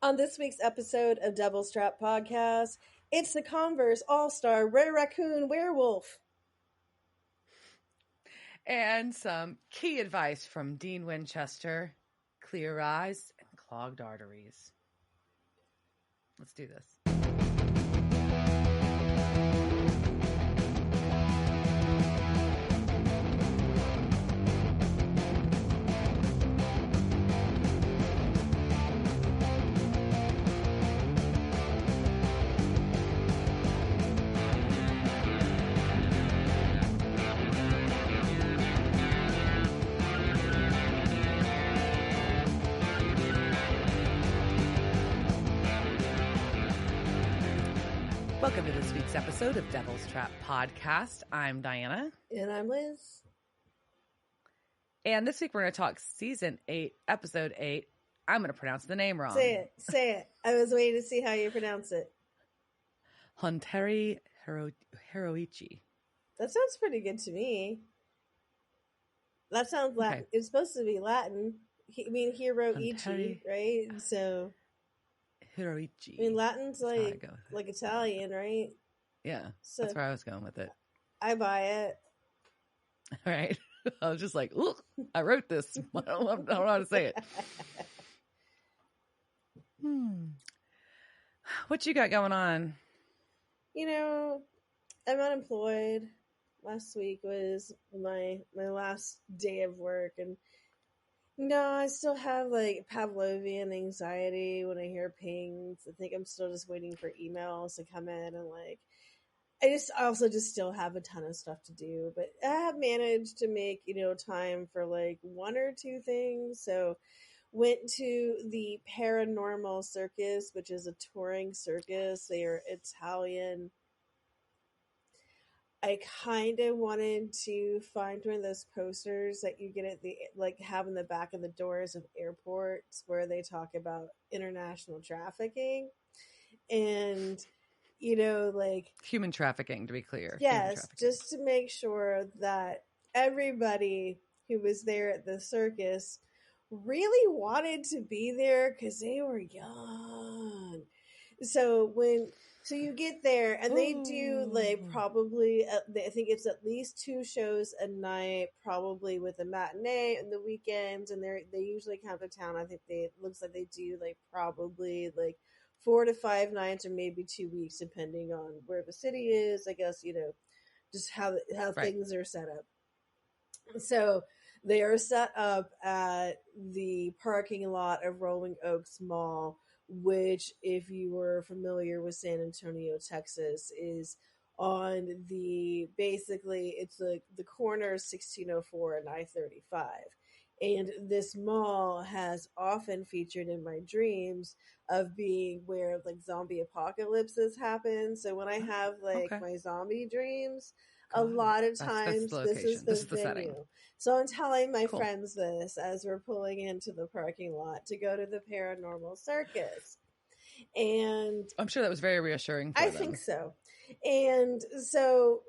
On this week's episode of Double Strap Podcast, it's the Converse All-Star Rare Raccoon Werewolf. And some key advice from Dean Winchester: clear eyes and clogged arteries. Let's do this. Welcome to this week's episode of Devil's Trap Podcast. I'm Diana. And I'm Liz. And this week we're going to talk Season 8, Episode 8. I'm going to pronounce the name wrong. Say it. I was waiting to see how you pronounce it. Hunteri Heroici. That sounds pretty good to me. That sounds Latin. Okay. It's supposed to be Latin. Heroici, right? So... Heroici. I mean, Latin's like Italian, right? Yeah, so that's where I was going with it. I buy it. All right. I was just like, ooh, I wrote this. I don't know how to say it. What you got going on? You know, I'm unemployed. Last week was my last day of work, and no, I still have like Pavlovian anxiety when I hear pings. I think I'm still just waiting for emails to come in, and like I also still have a ton of stuff to do, but I have managed to make, time for like one or two things. So went to the Paranormal Circus, which is a touring circus. They are Italian. I kind of wanted to find one of those posters that you get at have in the back of the doors of airports where they talk about international trafficking and, human trafficking, to be clear. Yes, just to make sure that everybody who was there at the circus really wanted to be there because they were young. So you get there, and they do probably, I think it's at least 2 shows a night, probably with a matinee and the weekends, and they usually count the town. I think it looks like they do probably 4 to 5 nights or maybe 2 weeks, depending on where the city is. I guess just how things are set up. So they are set up at the parking lot of Rolling Oaks Mall, which, if you were familiar with San Antonio, Texas, is on it's the corner of 1604 and I-35. And this mall has often featured in my dreams of being where zombie apocalypses happen. So when I have my zombie dreams, a lot of times this is the venue. Setting. So I'm telling my friends this as we're pulling into the parking lot to go to the Paranormal Circus. And I'm sure that was very reassuring for them. I think so. And so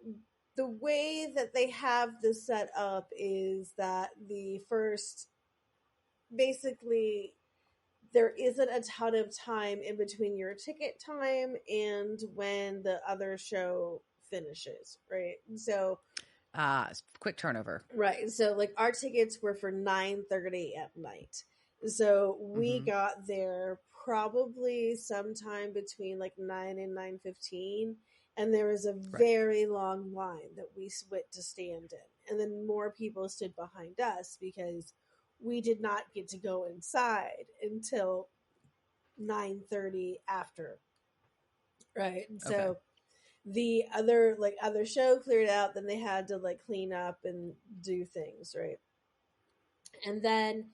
the way that they have this set up is that basically there isn't a ton of time in between your ticket time and when the other show finishes, right? So quick turnover. Right. So our tickets were for 9:30 at night. So we got there probably sometime between 9 and 9:15, and there was a very long line that we went to stand in. And then more people stood behind us because we did not get to go inside until 9:30 after. Right. So the other show cleared out, then they had to clean up and do things, right? And then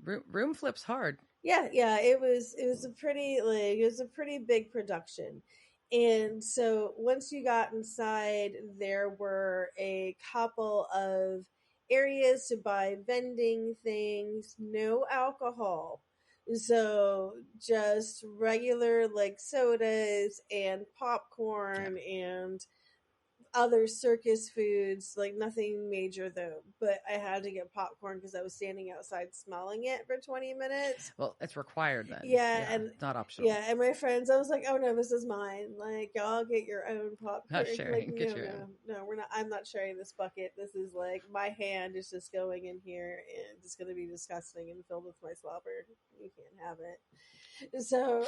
room flips hard. Yeah, it was a pretty big production. And so once you got inside, there were a couple of areas to buy vending things, no alcohol. So just regular sodas and popcorn and other circus foods, like nothing major though. But I had to get popcorn because I was standing outside smelling it for 20 minutes. Well, it's required then. Yeah, and not optional. yeah, and my friends, I was like, "Oh no, this is mine. Like, y'all get your own popcorn." Not sharing. Like, Get no, your no, own. no, we're not. I'm not sharing this bucket. This is like my hand is just going in here, and it's going to be disgusting and filled with my slobber. You can't have it. So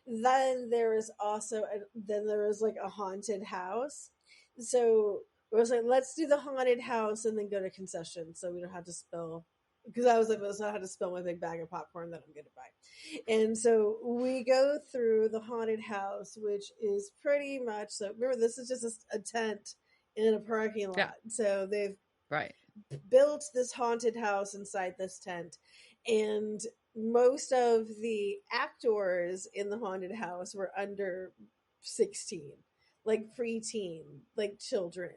then there was also then there was like a haunted house. So it was like, let's do the haunted house and then go to concession, so we don't have to spill. Because I was like, I had to spill my big bag of popcorn that I'm going to buy. And so we go through the haunted house, which is pretty much so. Remember, this is just a tent in a parking lot. Yeah. So they've Right. built this haunted house inside this tent. And most of the actors in the haunted house were under 16, like preteen, like children.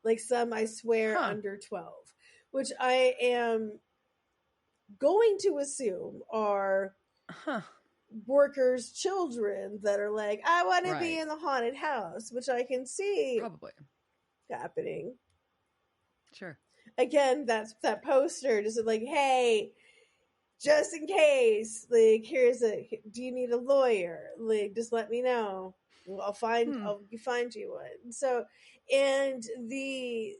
Like some, I swear, under 12, which I am going to assume are workers' children that are like, I want to be in the haunted house, which I can see probably happening. Sure. Again, that poster just like, hey, just in case, like, do you need a lawyer? Like, just let me know. I'll find you one. So, and the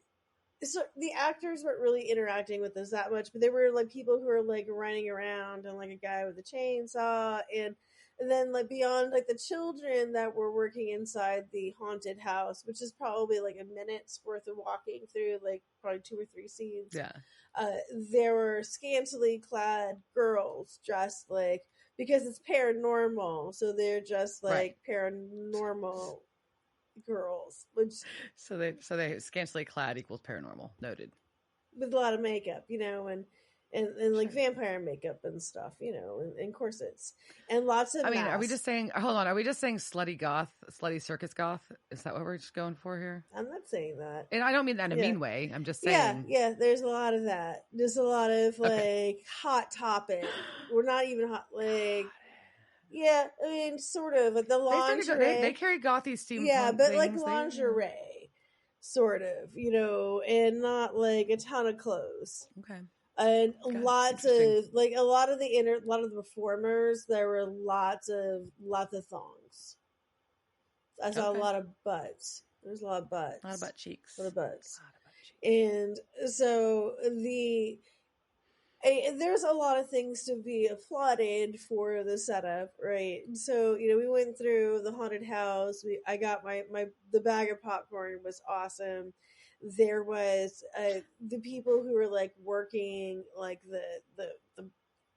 actors weren't really interacting with us that much, but there were like people who were like running around and like a guy with a chainsaw, and then like beyond like the children that were working inside the haunted house, which is probably like a minute's worth of walking through, like probably 2 or 3 scenes. Yeah. There were scantily clad girls dressed like, because it's paranormal, so they're just like paranormal girls, which so they scantily clad equals paranormal. Noted. With a lot of makeup, and like vampire makeup and stuff, and corsets and lots of. I mean, masks. Are we just saying? Hold on, are we just saying slutty goth, slutty circus goth? Is that what we're just going for here? I'm not saying that, and I don't mean that in a mean way. I'm just saying. Yeah. There's a lot of that. There's a lot of like hot topic. We're not even hot like. Yeah, I mean, sort of like the lingerie. They carry gothy steampunk. Yeah, but like lingerie, sort of, and not like a ton of clothes. Okay. And lots of a lot of the performers, there were lots of thongs. I saw a lot of butts. There's a lot of butts. A lot of butt cheeks. A lot of butts. And so there's a lot of things to be applauded for the setup, right? So, we went through the haunted house. I got the bag of popcorn was awesome. There was the people who were like working like the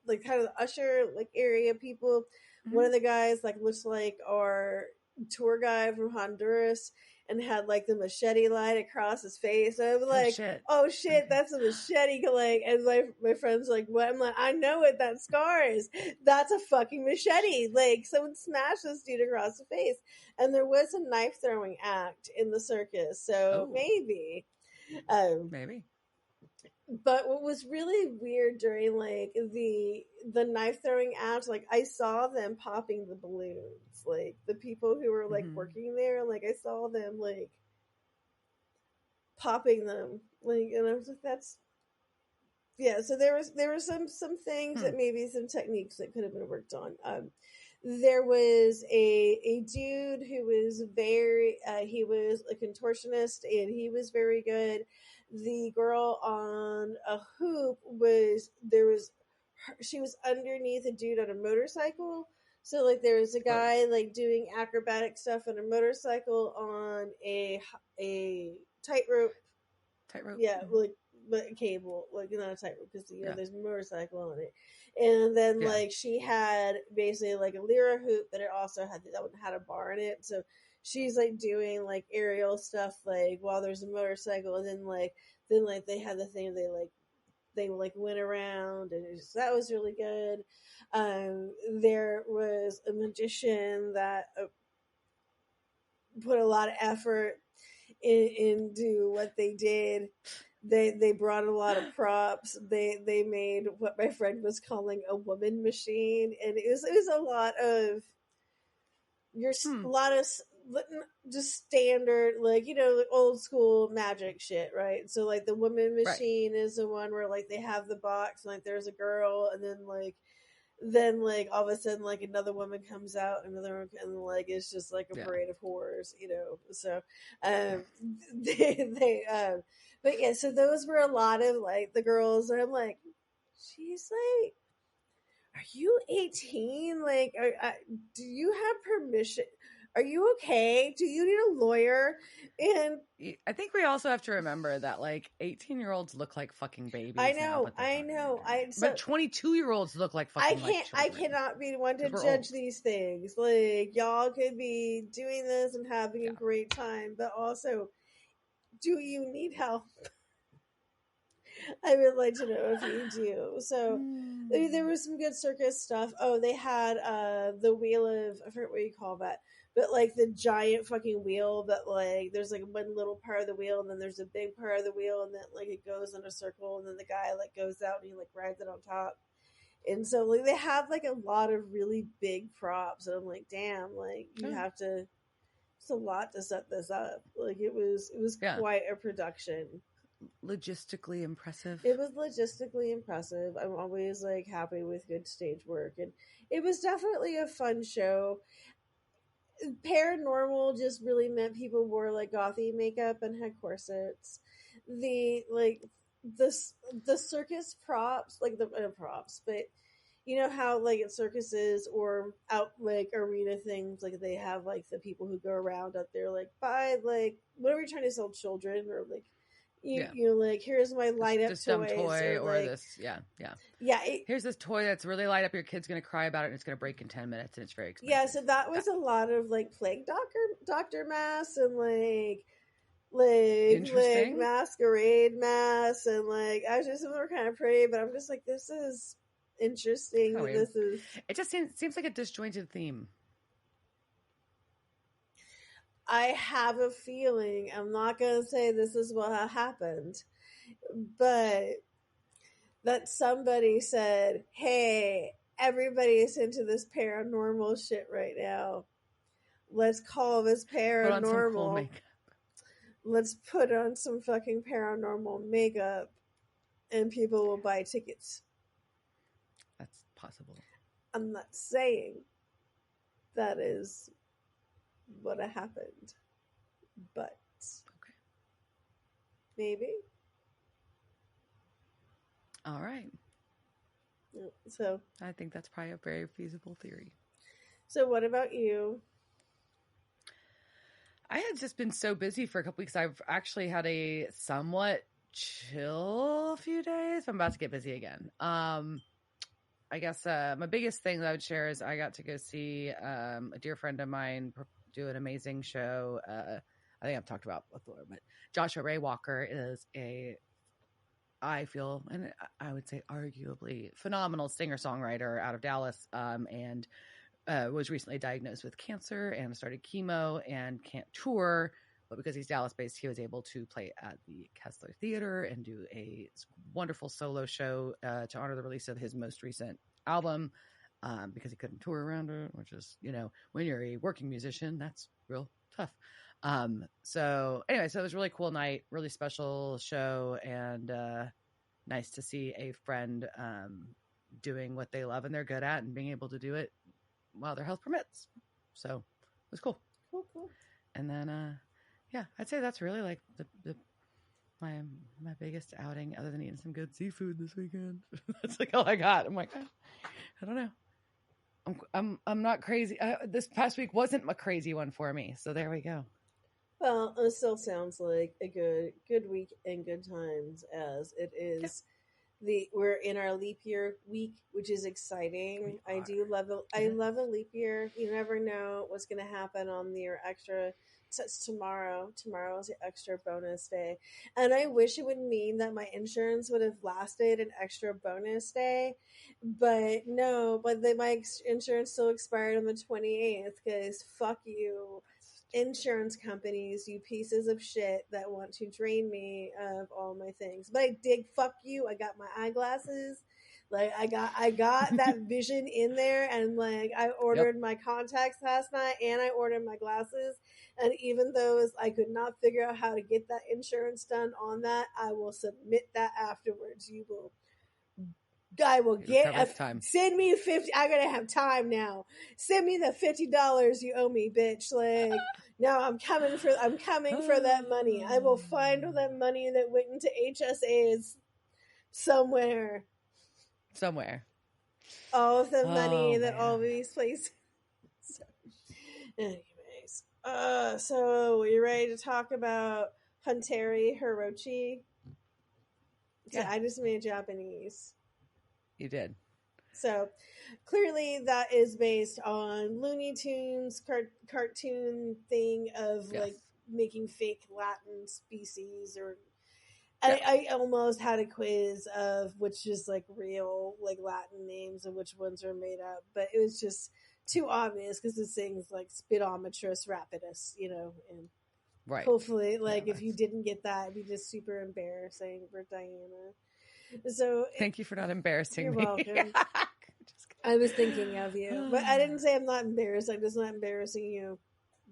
like kind of the usher like area people. Mm-hmm. One of the guys like looks like our tour guide from Honduras and had like the machete line across his face. And I'm like, oh shit, that's a machete. Like, and my friend's like, what? I'm like, I know what that scar is. That's a fucking machete. Like, someone smashed this dude across the face. And there was a knife throwing act in the circus, so maybe. But what was really weird during like the knife throwing act, like I saw them popping the balloons, like the people who were like working there, like I saw them like popping them, like, and I was like, that's So there were some things that maybe some techniques that could have been worked on. There was a dude who was he was a contortionist and he was very good. The girl on a hoop she was underneath a dude on a motorcycle. So like there was a guy like doing acrobatic stuff on a motorcycle on a tightrope. Yeah, like but a cable, like not a tightrope because there's a motorcycle on it. And then like she had basically like a lyra hoop, but it also had a bar in it. So she's like doing like aerial stuff like while there's a motorcycle, and then they had the thing they went around, and that was really good. There was a magician that put a lot of effort into what they did. They brought a lot of props. They made what my friend was calling a woman machine, and it was a lot of just standard, like, like old school magic shit, right? So like the woman Right. machine is the one where like they have the box and like there's a girl, and then all of a sudden like another woman comes out, another one, and like it's just like a Yeah. parade of horrors, so they but yeah, so those were a lot of like the girls, and I'm like, she's like, are you 18? Like, do you have permission? Are you okay? Do you need a lawyer? And I think we also have to remember that like 18-year-olds look like fucking babies. I now, know, but they're I not know. really. But 22-year-olds look like fucking like I children. cannot be the one to 'Cause we're judge old. these things. Like, y'all could be doing this and having a Yeah. great time, but also, do you need help? I would like to know if you do. So, I mean, there was some good circus stuff. Oh, they had the wheel of, I forget what you call that, but like the giant fucking wheel that like there's like one little part of the wheel, and then there's a big part of the wheel, and then like it goes in a circle, and then the guy like goes out and he like rides it on top. And so like they have like a lot of really big props, and I'm like, damn, like you have to, it's a lot to set this up. Like it was quite a production. Logistically impressive. It was logistically impressive. I'm always like happy with good stage work, and it was definitely a fun show. Paranormal just really meant people wore like gothy makeup and had corsets. The like the circus props, like the props, but you know how like at circuses or out like arena things, like they have like the people who go around up there like, buy like, what are we trying to sell children, or like you like, here's my light up this dumb toy, or like, this here's this toy that's really light up, your kid's gonna cry about it and it's gonna break in 10 minutes and it's very expensive. Yeah, so that was a lot of like plague doctor masks and like masquerade masks, and like actually some of them were kind of pretty, but I'm just like, this is interesting. This is, it just seems like a disjointed theme. I have a feeling, I'm not gonna say this is what happened, but that somebody said, hey, everybody's into this paranormal shit right now, let's call this paranormal. Put on some cool makeup. Let's put on some fucking paranormal makeup and people will buy tickets. That's possible. I'm not saying that is what happened, but okay, maybe. All right. So I think that's probably a very feasible theory. So what about you? I had just been so busy for a couple weeks. I've actually had a somewhat chill few days. I'm about to get busy again. I guess my biggest thing that I would share is I got to go see a dear friend of mine do an amazing show. I think I've talked about before, but Joshua Ray Walker is I feel, and I would say arguably, phenomenal singer-songwriter out of Dallas, and was recently diagnosed with cancer and started chemo and can't tour. But because he's Dallas-based, he was able to play at the Kessler Theater and do a wonderful solo show to honor the release of his most recent album, because he couldn't tour around it, which is, when you're a working musician, that's real tough. So anyway, so it was a really cool night, really special show, and nice to see a friend doing what they love and they're good at and being able to do it while their health permits. So it was cool. Cool. And then I'd say that's really like my biggest outing, other than eating some good seafood this weekend. That's like all I got. I'm like, I don't know. I'm not crazy. This past week wasn't a crazy one for me. So there we go. Well, it still sounds like a good week and good times, as it is. Yeah. We're in our leap year week, which is exciting. I love a leap year. You never know what's going to happen on your extra. So it's tomorrow. Tomorrow's the extra bonus day, and I wish it would mean that my insurance would have lasted an extra bonus day, but no. But my insurance still expired on the 28th, because fuck you, insurance companies, you pieces of shit that want to drain me of all my things. But I did, fuck you. I got my eyeglasses. Like I got that vision in there, and like I ordered my contacts last night, and I ordered my glasses. And even though I could not figure out how to get that insurance done on that, I will submit that afterwards. I will time. Send me 50. I'm gonna have time now. Send me the $50 you owe me, bitch. Like, no, I'm coming for that money. I will find all that money that went into HSAs somewhere. All of the money that all these places. So, anyways, so you ready to talk about Hunteri Heroici? Yeah, I just made Japanese. You did. So clearly that is based on Looney Tunes cartoon thing of like making fake Latin species or I almost had a quiz of which is like real like Latin names and which ones are made up, but it was just too obvious because this thing's like Spidometrus rapidus, and hopefully like if you didn't get that, it'd be just super embarrassing for Diana. So thank you for not embarrassing me. You're welcome. I was thinking of you, but I didn't say I'm not embarrassed. I'm just not embarrassing you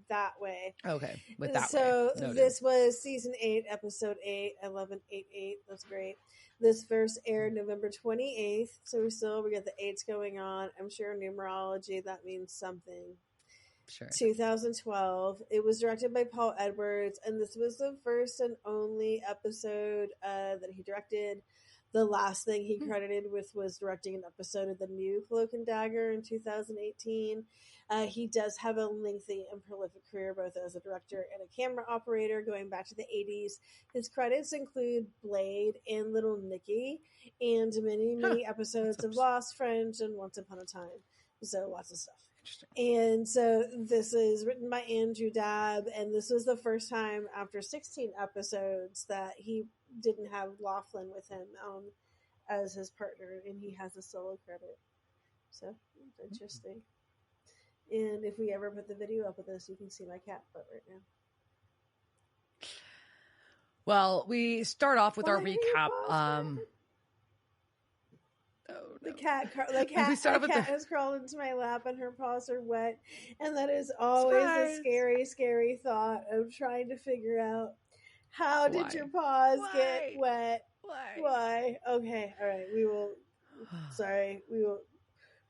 that way. Okay, with that so way. This was season 8, episode 8, 1188. That's great. This first aired November 28th, so we got the 8s going on. I'm sure numerology that means something. Sure. 2012. It was directed by Paul Edwards, and this was the first and only episode that he directed. The last thing he credited with was directing an episode of the new Cloak and Dagger in 2018. He does have a lengthy and prolific career both as a director and a camera operator going back to the 80s. His credits include Blade and Little Nicky and many episodes of Lost, Fringe, and Once Upon a Time. So lots of stuff. And so this is written by Andrew Dabb, and this was the first time after 16 episodes that he didn't have Laughlin with him as his partner, and he has a solo credit. So interesting. And if we ever put the video up with this, you can see my cat butt right now. Well, we start off with our recap. The cat has crawled into my lap and her paws are wet, and that is always a scary thought of trying to figure out how did your paws get wet? Why? Okay, all right. We will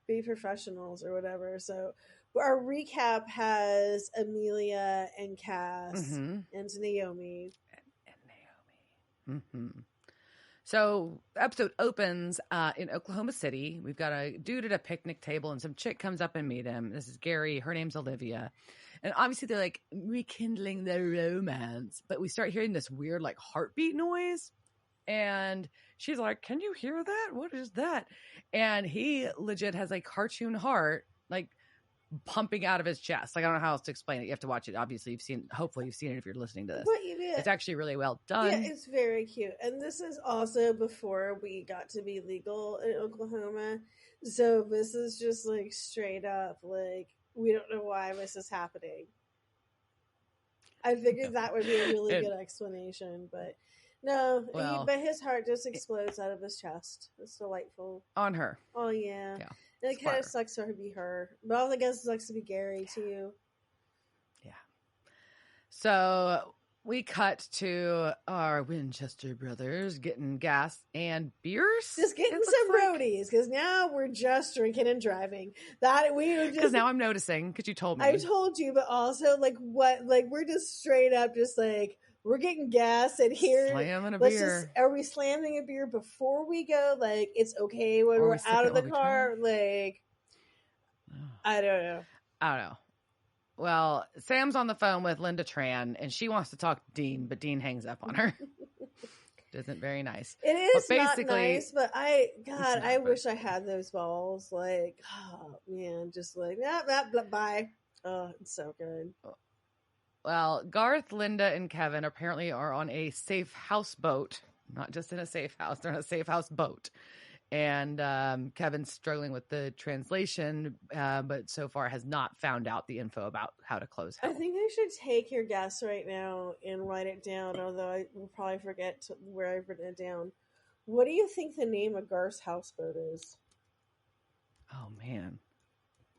be professionals or whatever. So our recap has Amelia and Cass and Naomi. So the episode opens in Oklahoma City. We've got a dude at a picnic table and some chick comes up and meet him. This is Gary. Her name's Olivia. And obviously they're like rekindling their romance. But we start hearing this weird like heartbeat noise. And she's like, can you hear that? What is that? And he legit has a cartoon heart like pumping out of his chest. Like, I don't know how else to explain it. You have to watch it. Obviously, hopefully you've seen it if you're listening to this. It's actually really well done. Yeah, it's very cute. And this is also before we got to be legal in Oklahoma. So this is just like straight up, like, we don't know why this is happening. I figured that would be a really good explanation, but no, but his heart just explodes out of his chest. It's delightful. On her. Oh, yeah. And it kind of sucks for her to be her. But also, I guess it sucks to be Gary, too. Yeah. So we cut to our Winchester brothers getting gas and beers. Just getting some roadies, because now we're just drinking and driving. Because now I'm noticing, because you told me. I told you, but also, like, we're just straight up just like, we're getting gas and here. Slamming a beer. Are we slamming a beer before we go? Like, it's okay when we're out of the car? Like, I don't know. Well, Sam's on the phone with Linda Tran, and she wants to talk to Dean, but Dean hangs up on her. It isn't very nice. It is not nice, but I wish I had those balls. Like, oh, man, just like, bye. Oh, it's so good. Well, Garth, Linda, and Kevin apparently are on a safe house boat. Not just in a safe house. They're on a safe house boat. And Kevin's struggling with the translation, but so far has not found out the info about how to close hell. I think I should take your guess right now and write it down, although I will probably forget where I've written it down. What do you think the name of Garth's houseboat is? Oh man,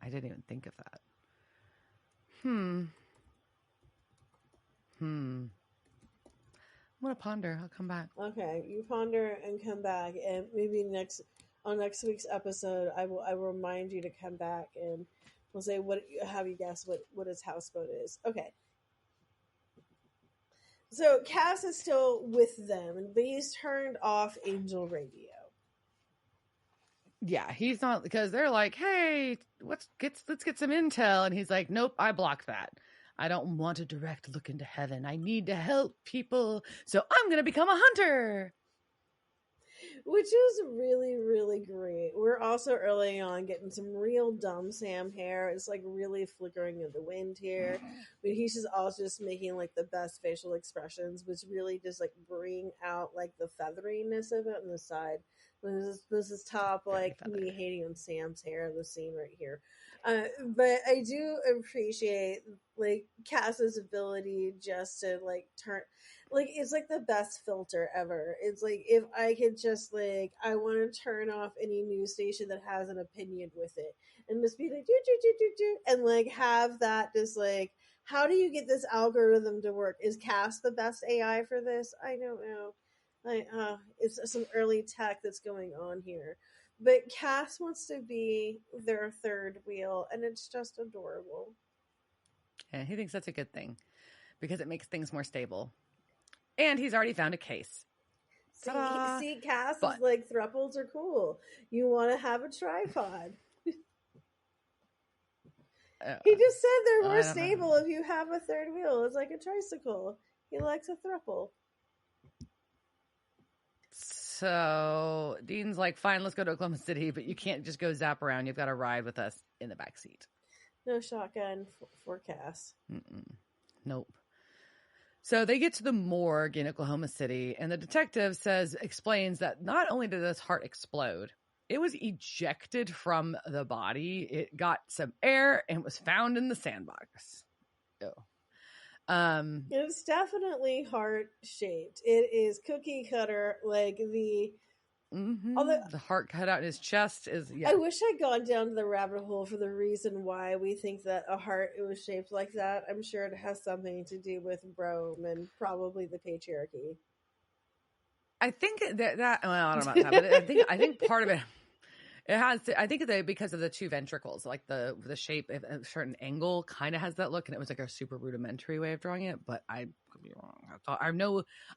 I didn't even think of that. I'm gonna ponder. I'll come back. Okay, you ponder and come back, and maybe on next week's episode, I will remind you to come back and we'll say have you guess what his houseboat is. Okay. So Cass is still with them, but he's turned off Angel Radio. Yeah, he's not, because they're like, "Hey, let's get some intel," and he's like, "Nope, I blocked that. I don't want a direct look into heaven. I need to help people, so I'm gonna become a hunter." Which is really, really great. We're also early on getting some real dumb Sam hair. It's like really flickering in the wind here. But he's just also just making like the best facial expressions, which really just like bring out like the featheriness of it on the side. This is top like me hating on Sam's hair in the scene right here. But I do appreciate like Cass's ability just to like turn, like it's like the best filter ever. It's like if I could just like I want to turn off any news station that has an opinion with it and just be like do and like have that just like, how do you get this algorithm to work? Is Cass the best AI for this? I don't know. It's some early tech that's going on here. But Cass wants to be their third wheel, and it's just adorable. Yeah, he thinks that's a good thing because it makes things more stable. And he's already found a case. See, Cass is like, thruples are cool. You want to have a tripod. He just said they're more stable if you have a third wheel. It's like a tricycle. He likes a thruple. So Dean's like, "Fine, let's go to Oklahoma City, but you can't just go zap around. You've got to ride with us in the back seat." No shotgun for Cass. Nope. So they get to the morgue in Oklahoma City, and the detective explains that not only did this heart explode, it was ejected from the body. It got some air and was found in the sandbox. It's definitely heart shaped. It is cookie cutter, like the the heart cut out in his chest is. Yeah. I wish I'd gone down to the rabbit hole for the reason why we think that a heart was shaped like that. I'm sure it has something to do with Rome and probably the patriarchy. I think that well, I don't know about that, but I think part of it. It has to, I think because of the two ventricles, like the shape at a certain angle kind of has that look, and it was like a super rudimentary way of drawing it, but I could be wrong.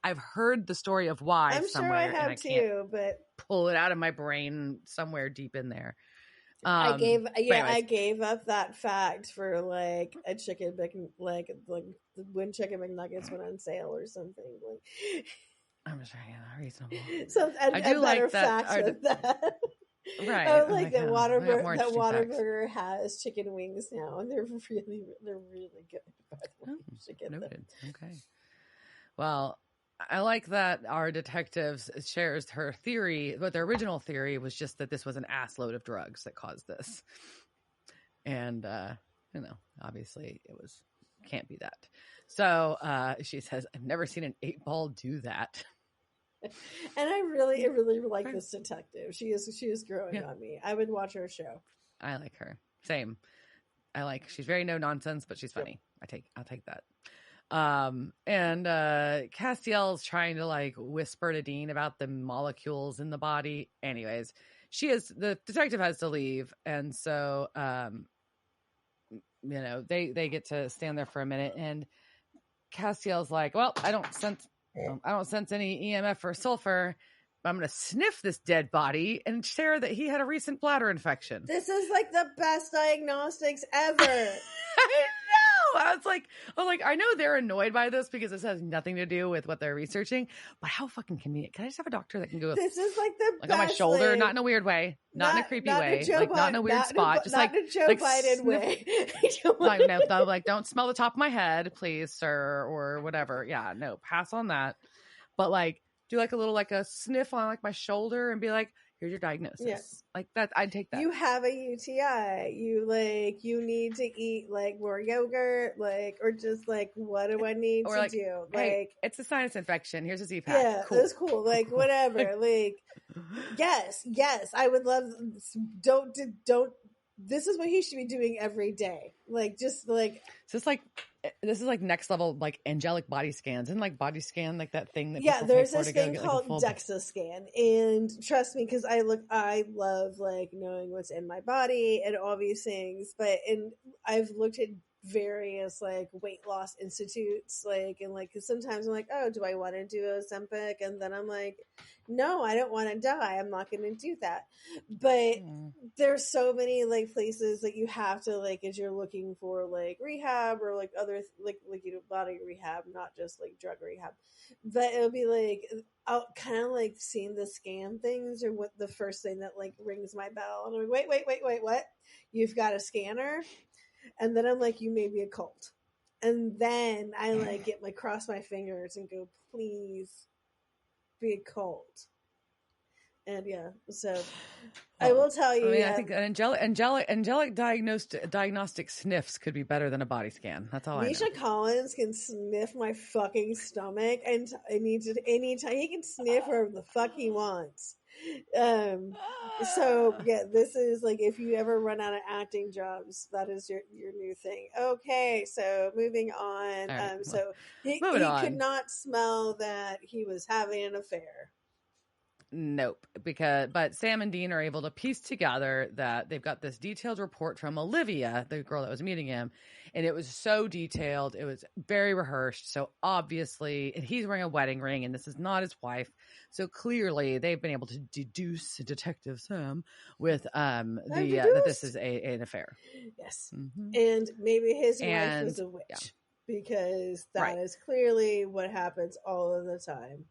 I've heard the story of why I'm somewhere, sure I have too, but pull it out of my brain somewhere deep in there. I gave up that fact for like a chicken like when Chicken McNuggets went on sale or something. Like I'm just trying to reasonable. So I do like that. Right. Oh, like that Whataburger has chicken wings now, and they're really good. By the way, you should get them. Okay. Well, I like that our detective shares her theory, but the original theory was just that this was an ass load of drugs that caused this, and obviously it can't be that. So she says, "I've never seen an 8-ball do that." And I really like this detective. She is growing on me. I would watch her show. I like her. Same. She's very no nonsense, but she's funny. Yep. I'll take that. And Castiel's trying to like whisper to Dean about the molecules in the body. Anyways, the detective has to leave, and so they get to stand there for a minute, and Castiel's like, "Well, I don't sense any EMF or sulfur. I'm going to sniff this dead body and share that he had a recent bladder infection." This is like the best diagnostics ever. I know. I was like, I know they're annoyed by this because this has nothing to do with what they're researching, but how fucking convenient. Can I just have a doctor that can go? This is like the best, on my shoulder, not in a weird way, not in a creepy way, not in a weird spot, just like in a Joe Biden way. No, like don't smell the top of my head, please, sir, or whatever. Yeah, no, pass on that. But like, do like a little like a sniff on like my shoulder and be like, Here's your diagnosis. Yeah. Like that, I'd take that. You have a UTI. You need to eat like more yogurt, like, or just like, what do I need Or to like, do? hey, Like, it's a sinus infection. Here's a Z-Pack. yeah, Cool. that's cool. Like, whatever. Like, yes, I would love. Don't. This is what he should be doing every day. Like, just like. So it's like, this is like next level, like angelic body scans, and like body scan, like that thing that Yeah, people there's pay for this to go thing get called like a full DEXA scan, and trust me, because I love like knowing what's in my body and all these things. But I've looked at various like weight loss institutes, like, and like, because sometimes I'm like, oh, do I want to do Ozempic? And then I'm like, no, I don't want to die. I'm not going to do that. But there's so many like places that you have to like, as you're looking for like rehab or like other like body rehab, not just like drug rehab. But it'll be like, I'll kind of like seeing the scan things or what the first thing that like rings my bell. And I'm like, wait, what? You've got a scanner? And then I'm like, you may be a cult. And then I like get my cross my fingers and go, please be a cult. And yeah, so I will tell you. I mean, I think an angelic diagnostic sniffs could be better than a body scan. That's all Misha I know. Collins can sniff my fucking stomach, and anytime he can sniff wherever the fuck he wants. So yeah, this is like, if you ever run out of acting jobs, that is your new thing. Okay, so moving on. Right, so he could not smell that he was having an affair. Nope, but Sam and Dean are able to piece together that they've got this detailed report from Olivia, the girl that was meeting him, and it was so detailed, it was very rehearsed. So obviously, and he's wearing a wedding ring, and this is not his wife. So clearly, they've been able to deduce Detective Sam with that this is an affair. Yes, and maybe his wife was a witch, because that right. is clearly what happens all of the time.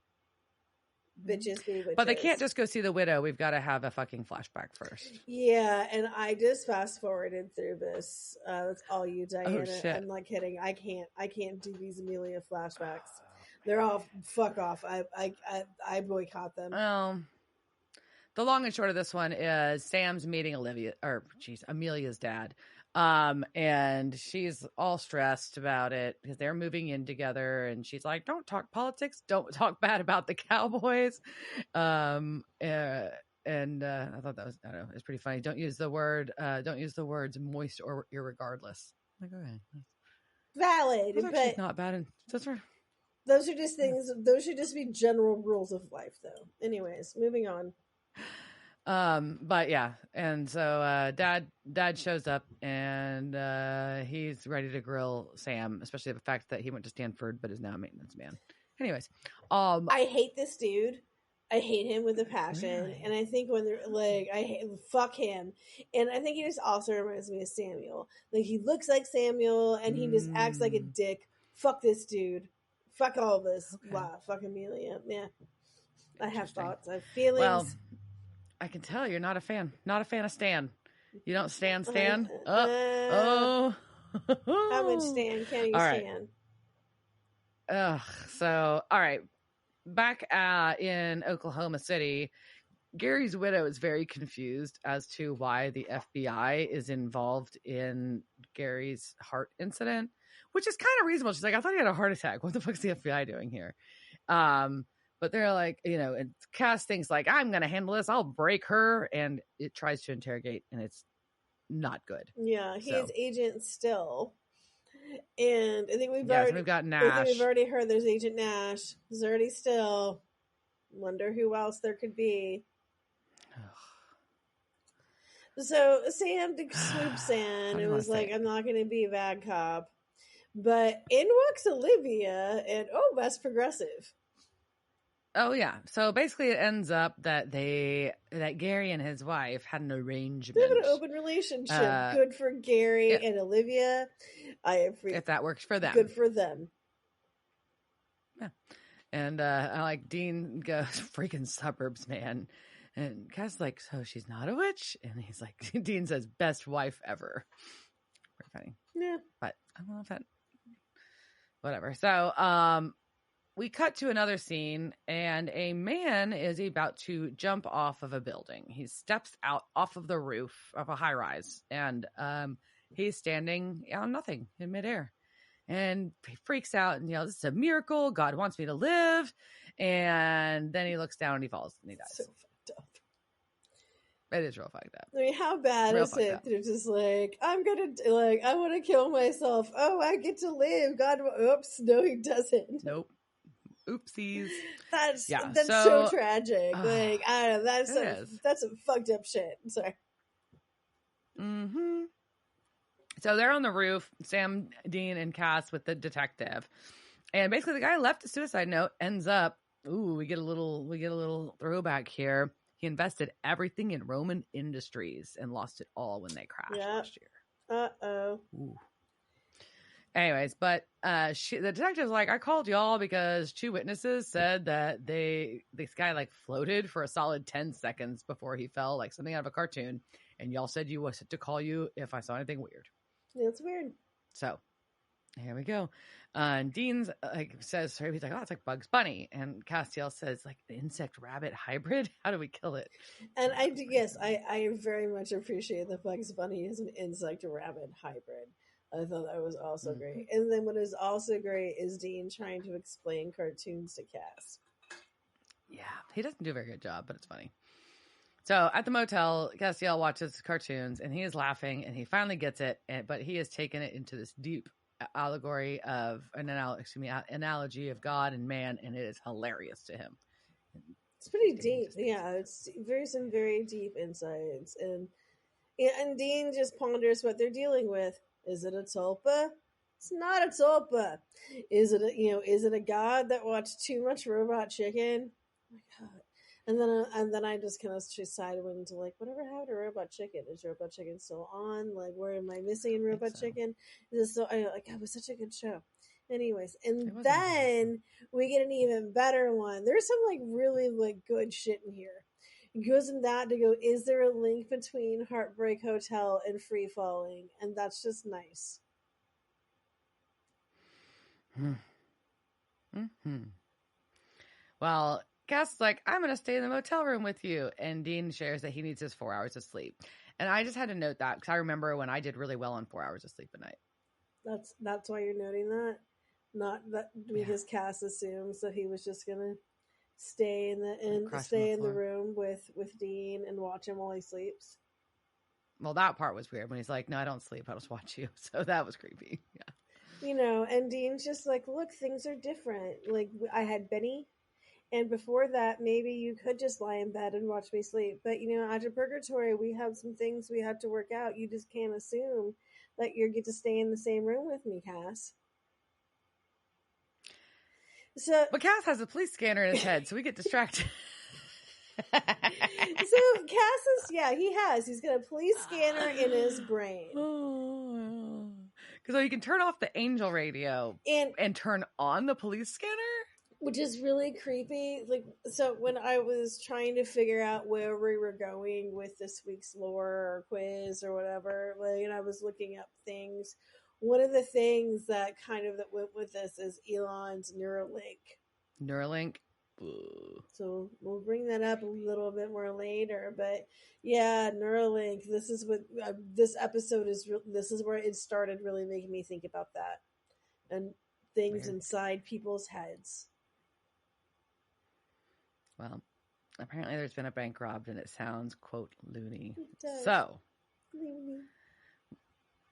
Bitches be witches. But they can't just go see the widow. We've got to have a fucking flashback first. Yeah, and I just fast forwarded through this. That's all you, Diana. Oh, shit. I'm not kidding. I can't do these Amelia flashbacks. They're all fuck off. I boycott them. The long and short of this one is Sam's meeting Amelia's dad. And she's all stressed about it because they're moving in together, and she's like, don't talk politics, don't talk bad about the Cowboys. And I thought that was, I don't know, it's pretty funny. Don't use the words moist or irregardless. Like, okay, valid, but not bad. Those are just things. Those should just be general rules of life, though. Anyways, moving on. But yeah, and so dad shows up, and he's ready to grill Sam, especially the fact that he went to Stanford but is now a maintenance man. Anyways, I hate this dude. I hate him with a passion, really? And I think when they're like, fuck him, and I think he just also reminds me of Samuel. Like, he looks like Samuel, and he just acts like a dick. Fuck this dude. Fuck all this. Okay. Wow. Fuck Amelia. Yeah. I have thoughts. I have feelings. Well, I can tell you're not a fan. Not a fan of Stan. You don't Stan? How much Stan can you stand? So, all right. Back in Oklahoma City, Gary's widow is very confused as to why the FBI is involved in Gary's heart incident, which is kind of reasonable. She's like, I thought he had a heart attack. What the fuck is the FBI doing here? But they're like, and Cass thinks like, I'm going to handle this. I'll break her. And it tries to interrogate, and it's not good. Yeah, he's Agent Still. And I think we've got Nash. I think we've already heard there's Agent Nash. There's already Still. Wonder who else there could be. So Sam swoops in and was like, I'm not going to be a bad cop. But in walks Olivia, and that's progressive. Oh, yeah. So basically it ends up that Gary and his wife had an arrangement. They have an open relationship. Good for Gary and Olivia. If that works for them. Good for them. Yeah. And I like Dean goes, freaking suburbs, man. And Cass like, so she's not a witch? And he's like, Dean says, best wife ever. Very funny. Yeah. But I don't know if that, whatever. So, we cut to another scene, and a man is about to jump off of a building. He steps out off of the roof of a high rise, and he's standing on nothing in midair. And he freaks out and yells, "It's a miracle. God wants me to live." And then he looks down and he falls and he dies. So fucked up. It is real fucked up. I mean, how bad is it? They're just like, I want to kill myself. Oh, I get to live. God, oops. No, he doesn't. Nope. Oopsies. That's so tragic. Like, I don't know. That's some fucked up shit. I'm sorry. Mm-hmm. So they're on the roof, Sam, Dean, and Cass with the detective. And basically the guy left a suicide note, ends up, we get a little throwback here. He invested everything in Roman Industries and lost it all when they crashed last year. Uh-oh. Ooh. Anyways, but the detective's like, I called y'all because 2 witnesses said that this guy like floated for a solid 10 seconds before he fell, like something out of a cartoon. And y'all said you was to call you if I saw anything weird. That's weird. So here we go. And Dean's says, he's like, oh, it's like Bugs Bunny. And Castiel says, like, the insect rabbit hybrid. How do we kill it? And I very much appreciate that Bugs Bunny is an insect rabbit hybrid. I thought that was also great. And then what is also great is Dean trying to explain cartoons to Cass. Yeah, he doesn't do a very good job, but it's funny. So at the motel, Castiel watches cartoons and he is laughing and he finally gets it, but he has taken it into this deep allegory of analogy of God and man, and it is hilarious to him. It's pretty deep. Yeah, it's some very deep insights. And Dean just ponders what they're dealing with. Is it a tulpa? It's not a tulpa. Is it a god that watched too much Robot Chicken? Oh my god. And then I just kind of decided into like, whatever happened to Robot Chicken? Is Robot Chicken still on? Like, where am I missing in Robot Chicken? Is this so? It was such a good show. Anyways, and then we get an even better one. There's some like really like good shit in here. It goes in that to go, is there a link between Heartbreak Hotel and Free Falling? And that's just nice. Mm-hmm. Well, Cass is like, I'm going to stay in the motel room with you. And Dean shares that he needs his 4 hours of sleep. And I just had to note that because I remember when I did really well on 4 hours of sleep a night. That's why you're noting that? Not that because Cass assumes that he was just going to stay in the room with Dean and watch him while he sleeps. Well, that part was weird when he's like, no, I don't sleep. I'll just watch you. So that was creepy. Yeah. And Dean's just like, look, things are different. Like, I had Benny. And before that, maybe you could just lie in bed and watch me sleep. But, after Purgatory, we have some things we have to work out. You just can't assume that you get to stay in the same room with me, Cass. But Cass has a police scanner in his head, so we get distracted. So Cass he's got a police scanner in his brain. So he can turn off the angel radio and turn on the police scanner? Which is really creepy. Like, so when I was trying to figure out where we were going with this week's lore or quiz or whatever, and I was looking up things. One of the things that went with this is Elon's Neuralink. Neuralink? Ooh. So we'll bring that up a little bit more later. But yeah, Neuralink. This is what this episode is. This is where it started really making me think about that and things inside people's heads. Well, apparently there's been a bank robbed and it sounds, quote, loony. So,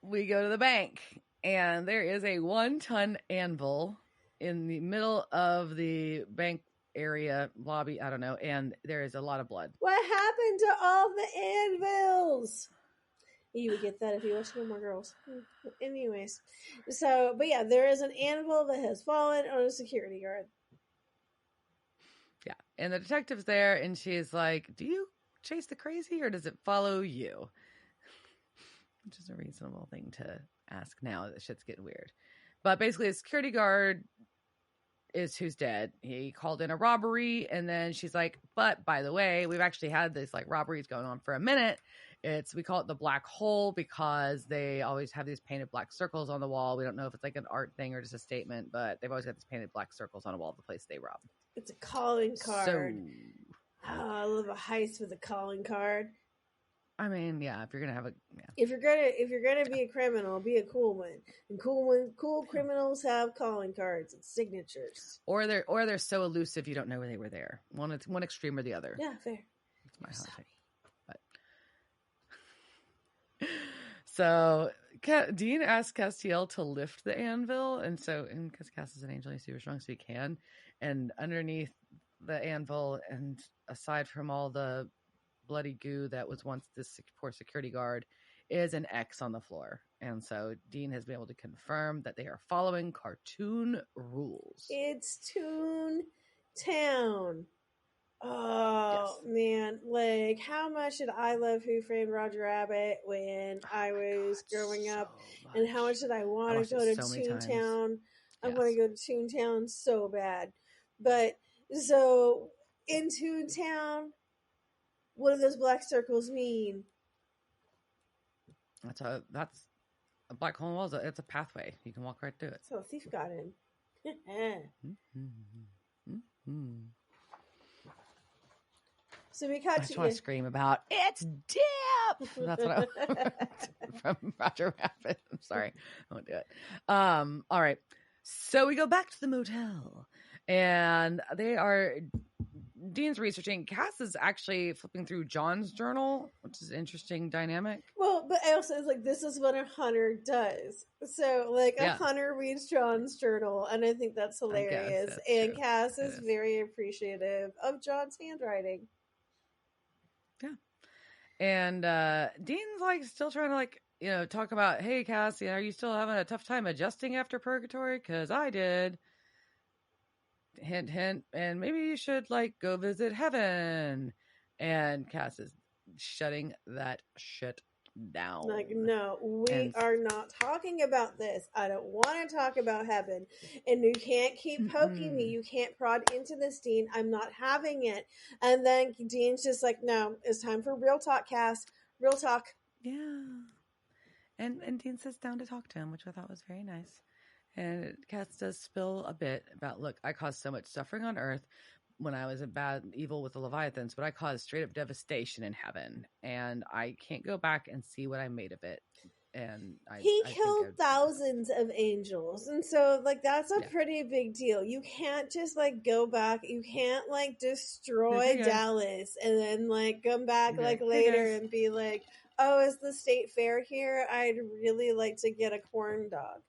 we go to the bank and there is a 1-ton anvil in the middle of the bank area lobby. I don't know. And there is a lot of blood. What happened to all the anvils? You would get that if you watched Gilmore Girls. Anyways. But yeah, there is an anvil that has fallen on a security guard. Yeah. And the detective's there and she's like, do you chase the crazy or does it follow you? Which is a reasonable thing to ask now that shit's getting weird. But basically, a security guard is who's dead. He called in a robbery and then she's like, but by the way, we've actually had this like robberies going on for a minute We call it the black hole because they always have these painted black circles on the wall. We don't know if it's like an art thing or just a statement, but they've always got these painted black circles on the wall of the place they rob. It's a calling card. So, I love a heist with a calling card. I mean, yeah, if you're gonna have if you're gonna be a criminal, be a cool one. And cool criminals have calling cards and signatures. Or they're so elusive you don't know where they were there. One extreme or the other. Yeah, fair. That's my hot take. But so Dean asks Castiel to lift the anvil, and because Cass is an angel, he's super strong, so he can. And underneath the anvil, and aside from all the bloody goo that was once this poor security guard, is an X on the floor. And so Dean has been able to confirm that they are following cartoon rules. It's Toon Town. Oh, yes. Man. Like, how much did I love Who Framed Roger Rabbit when I was growing up? Much. And how much did I want to go to Toontown? I want to go to Toontown so bad. But, so, in Toontown, what do those black circles mean? That's a black hole in the walls. It's a pathway. You can walk right through it. So a thief got in. So we cut. I just want to scream about it's dip. That's what I from Roger Rabbit. I'm sorry, I won't do it. All right. So we go back to the motel, and Dean's researching. Cass is actually flipping through John's journal, which is an interesting dynamic. Well, but I also it's like this is what a hunter does. So, like a hunter reads John's journal, and I think that's hilarious. And true. Cass is very appreciative of John's handwriting. Yeah, and Dean's like still trying to talk about, hey, Cass, are you still having a tough time adjusting after purgatory? Because I did. Hint, hint, and maybe you should go visit heaven. And Cass is shutting that shit down. No, we are not talking about this. I don't want to talk about heaven. And you can't keep poking me. You can't prod into this, Dean. I'm not having it. And then Dean's just like, no, it's time for real talk, Cass. Real talk. Yeah. And Dean sits down to talk to him, which I thought was very nice. And Cass does spill a bit about, look, I caused so much suffering on Earth when I was evil with the Leviathans, but I caused straight up devastation in heaven. And I can't go back and see what I made of it. And he killed thousands of angels. And so, that's a pretty big deal. You can't just, go back. You can't, destroy Dallas and then, come back, later and be like, oh, is the state fair here? I'd really like to get a corn dog.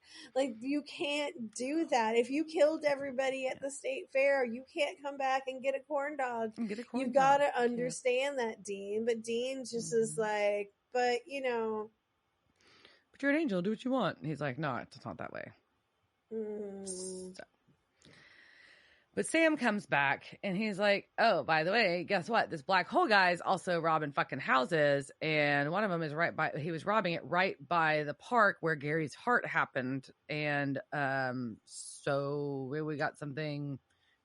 You can't do that. If you killed everybody at the state fair, you can't come back and get a corn dog. You've got to understand that, Dean. But Dean just is like, but, But you're an angel. Do what you want. And he's like, no, it's not that way. So. But Sam comes back and he's like, oh, by the way, guess what? This black hole guy is also robbing fucking houses. And one of them is he was robbing it right by the park where Gary's heart happened. And so we got something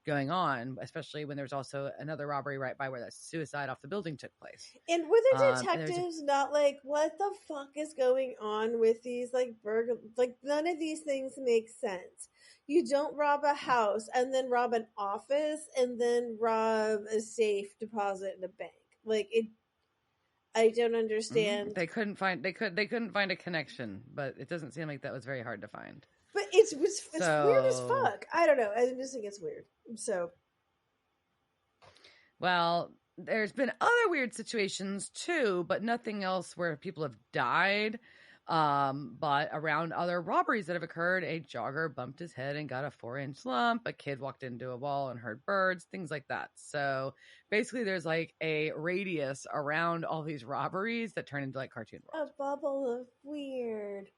going on, especially when there's also another robbery right by where that suicide off the building took place. And were the detectives not what the fuck is going on with these none of these things make sense. You don't rob a house and then rob an office and then rob a safe deposit in a bank. I don't understand. They couldn't find a connection, but it doesn't seem like that was very hard to find. But it's weird as fuck. I don't know. I just think it's weird. So, well, there's been other weird situations too, but nothing else where people have died. But around other robberies that have occurred, a jogger bumped his head and got a 4-inch lump. A kid walked into a wall and heard birds, things like that. So basically there's a radius around all these robberies that turn into cartoon world. A bubble of weird.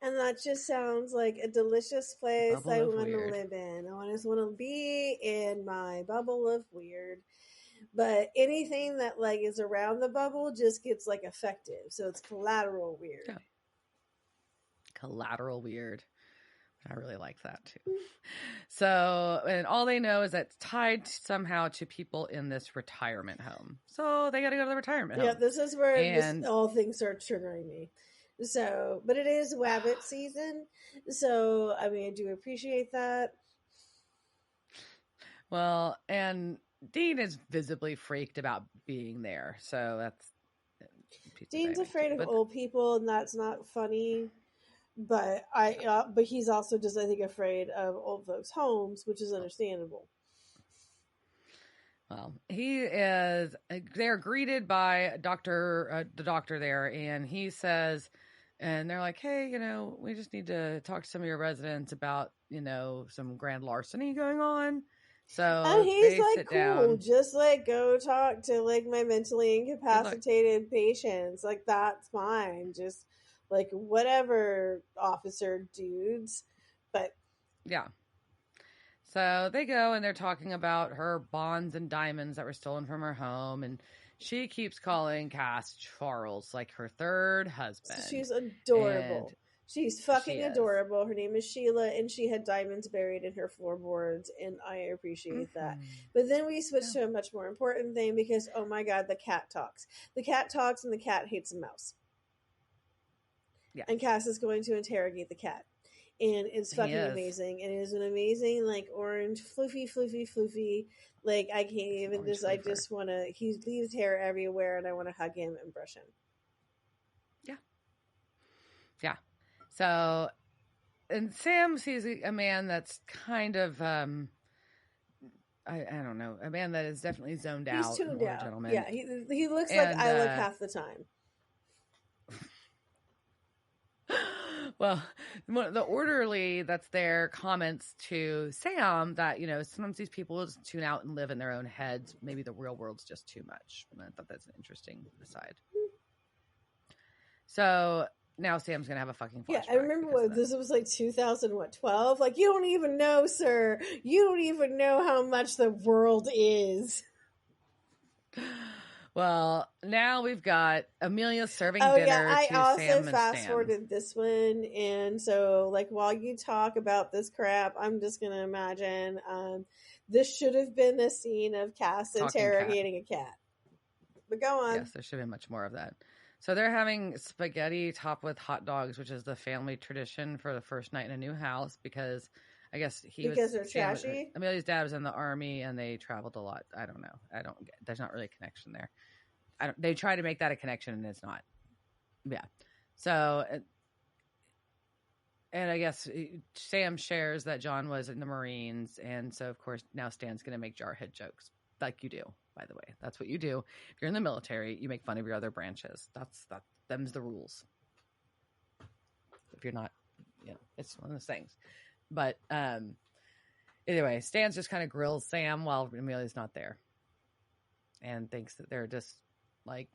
And that just sounds like a delicious place I want to live in. I just want to be in my bubble of weird. But anything that is around the bubble just gets effective. So it's collateral weird. Yeah. Collateral weird. I really like that too. So, and all they know is that it's tied somehow to people in this retirement home. So they got to go to the retirement home. Yeah, this is where all things start triggering me. So, but it is Wabbit season. So, I mean, I do appreciate that. Well, and Dean is visibly freaked about being there. So that's... Dean's afraid of old people, and that's not funny. But but he's also just, I think, afraid of old folks' homes, which is understandable. Well, they're greeted by the doctor there, and he says, and they're like, hey, we just need to talk to some of your residents about, some grand larceny going on. So and he's like, cool, down. just like go talk to like my mentally incapacitated patients. Like, that's fine. Just like whatever, officer dudes. But yeah. So they go and they're talking about her bonds and diamonds that were stolen from her home. And she keeps calling Cass Charles like her third husband. She's adorable. She's fucking adorable. Her name is Sheila, and she had diamonds buried in her floorboards, and I appreciate that. But then we switch to a much more important thing because, oh my God, the cat talks. The cat talks, and the cat hates a mouse. Yeah. And Cass is going to interrogate the cat. And it's fucking amazing. And it is an amazing, like, orange, floofy. Like, I can't even I just want to, he leaves hair everywhere, and I want to hug him and brush him. Yeah. Yeah. So, and Sam sees a man that's kind of, I don't know, a man that is definitely zoned out. He's tuned out. Gentleman. Yeah, he looks like I look half the time. Well, the orderly that's there comments to Sam that, sometimes these people just tune out and live in their own heads. Maybe the real world's just too much. And I thought that's an interesting aside. So now Sam's going to have a fucking flashback. Yeah, I remember this was like 2012. Like, you don't even know, sir. You don't even know how much the world is. Well, now we've got Amelia serving dinner to Sam and Stan. I also fast-forwarded this one, and so, like, while you talk about this crap, I'm just going to imagine this should have been the scene of Cass interrogating a cat. But go on. Yes, there should have been much more of that. So they're having spaghetti topped with hot dogs, which is the family tradition for the first night in a new house, because I guess they're trashy. Amelia's dad was in the army and they traveled a lot. I don't know. There's not really a connection there. They try to make that a connection and it's not. Yeah. So, and I guess Sam shares that John was in the Marines. And so, of course, now Stan's going to make jarhead jokes like you do, by the way. That's what you do. If you're in the military, you make fun of your other branches. Them's the rules. If you're not, it's one of those things. But anyway, Stan's just kind of grills Sam while Amelia's not there and thinks that they're just like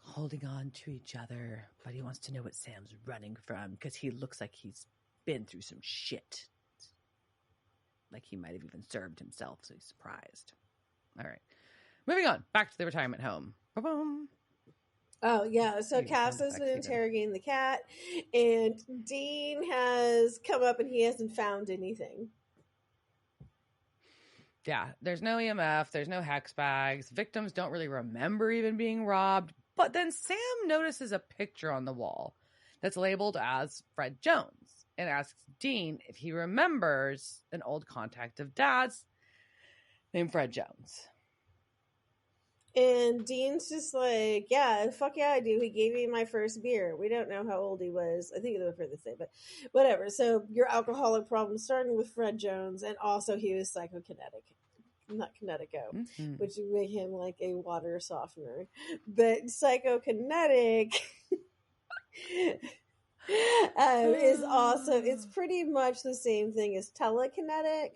holding on to each other, but he wants to know what Sam's running from because he looks like he's been through some shit. Like he might have even served himself, so he's surprised. All right. Moving on. Back to the retirement home. Ba-boom. Oh, yeah. So Cass has been interrogating the cat, and Dean has come up and he hasn't found anything. Yeah. There's no EMF. There's no hex bags. Victims don't really remember even being robbed. But then Sam notices a picture on the wall that's labeled as Fred Jones and asks Dean if he remembers an old contact of Dad's named Fred Jones. And Dean's just like, yeah, fuck yeah, I do. He gave me my first beer. We don't know how old he was. I think it was for the same, but whatever. So your alcoholic problem starting with Fred Jones, and also he was psychokinetic. Not kinetico, which would make him like a water softener. But psychokinetic is also, it's pretty much the same thing as telekinetic.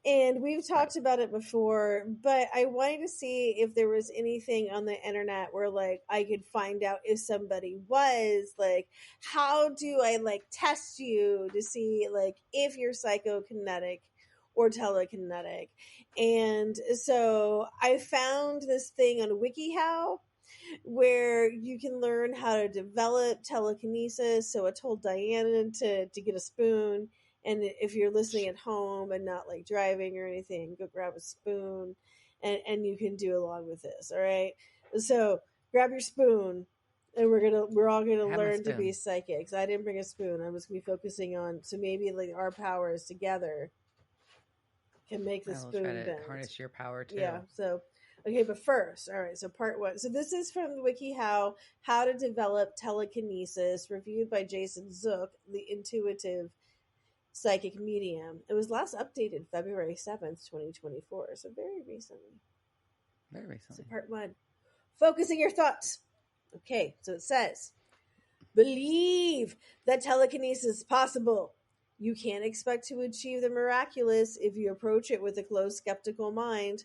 And we've talked about it before, but I wanted to see if there was anything on the internet where like I could find out if somebody was like, how do I like test you to see like if you're psychokinetic or telekinetic. And so I found this thing on WikiHow where you can learn how to develop telekinesis. So I told Diana to get a spoon. And if you're listening at home and not like driving or anything, go grab a spoon and you can do along with this. All right. So grab your spoon and we're all gonna learn to be psychics. I didn't bring a spoon. I was gonna be focusing on, so maybe like our powers together can make the spoon try to bend. harness your power too. Yeah. So okay, but first, all right. So part one. So this is from the WikiHow: How to Develop Telekinesis, reviewed by Jason Zook, the intuitive psychic medium. It was last updated February 7th, 2024. So very recently. Very recently. So part one: focusing your thoughts. Okay, so it says, believe that telekinesis is possible. You can't expect to achieve the miraculous if you approach it with a closed, skeptical mind.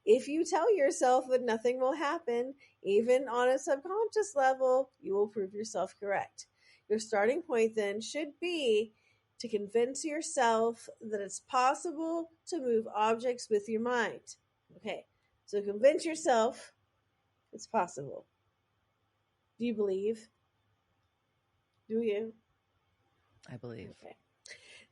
If you tell yourself that nothing will happen, even on a subconscious level, you will prove yourself correct. Your starting point then should be to convince yourself that it's possible to move objects with your mind. Okay, so convince yourself it's possible. Do you believe? Do you? I believe. Okay.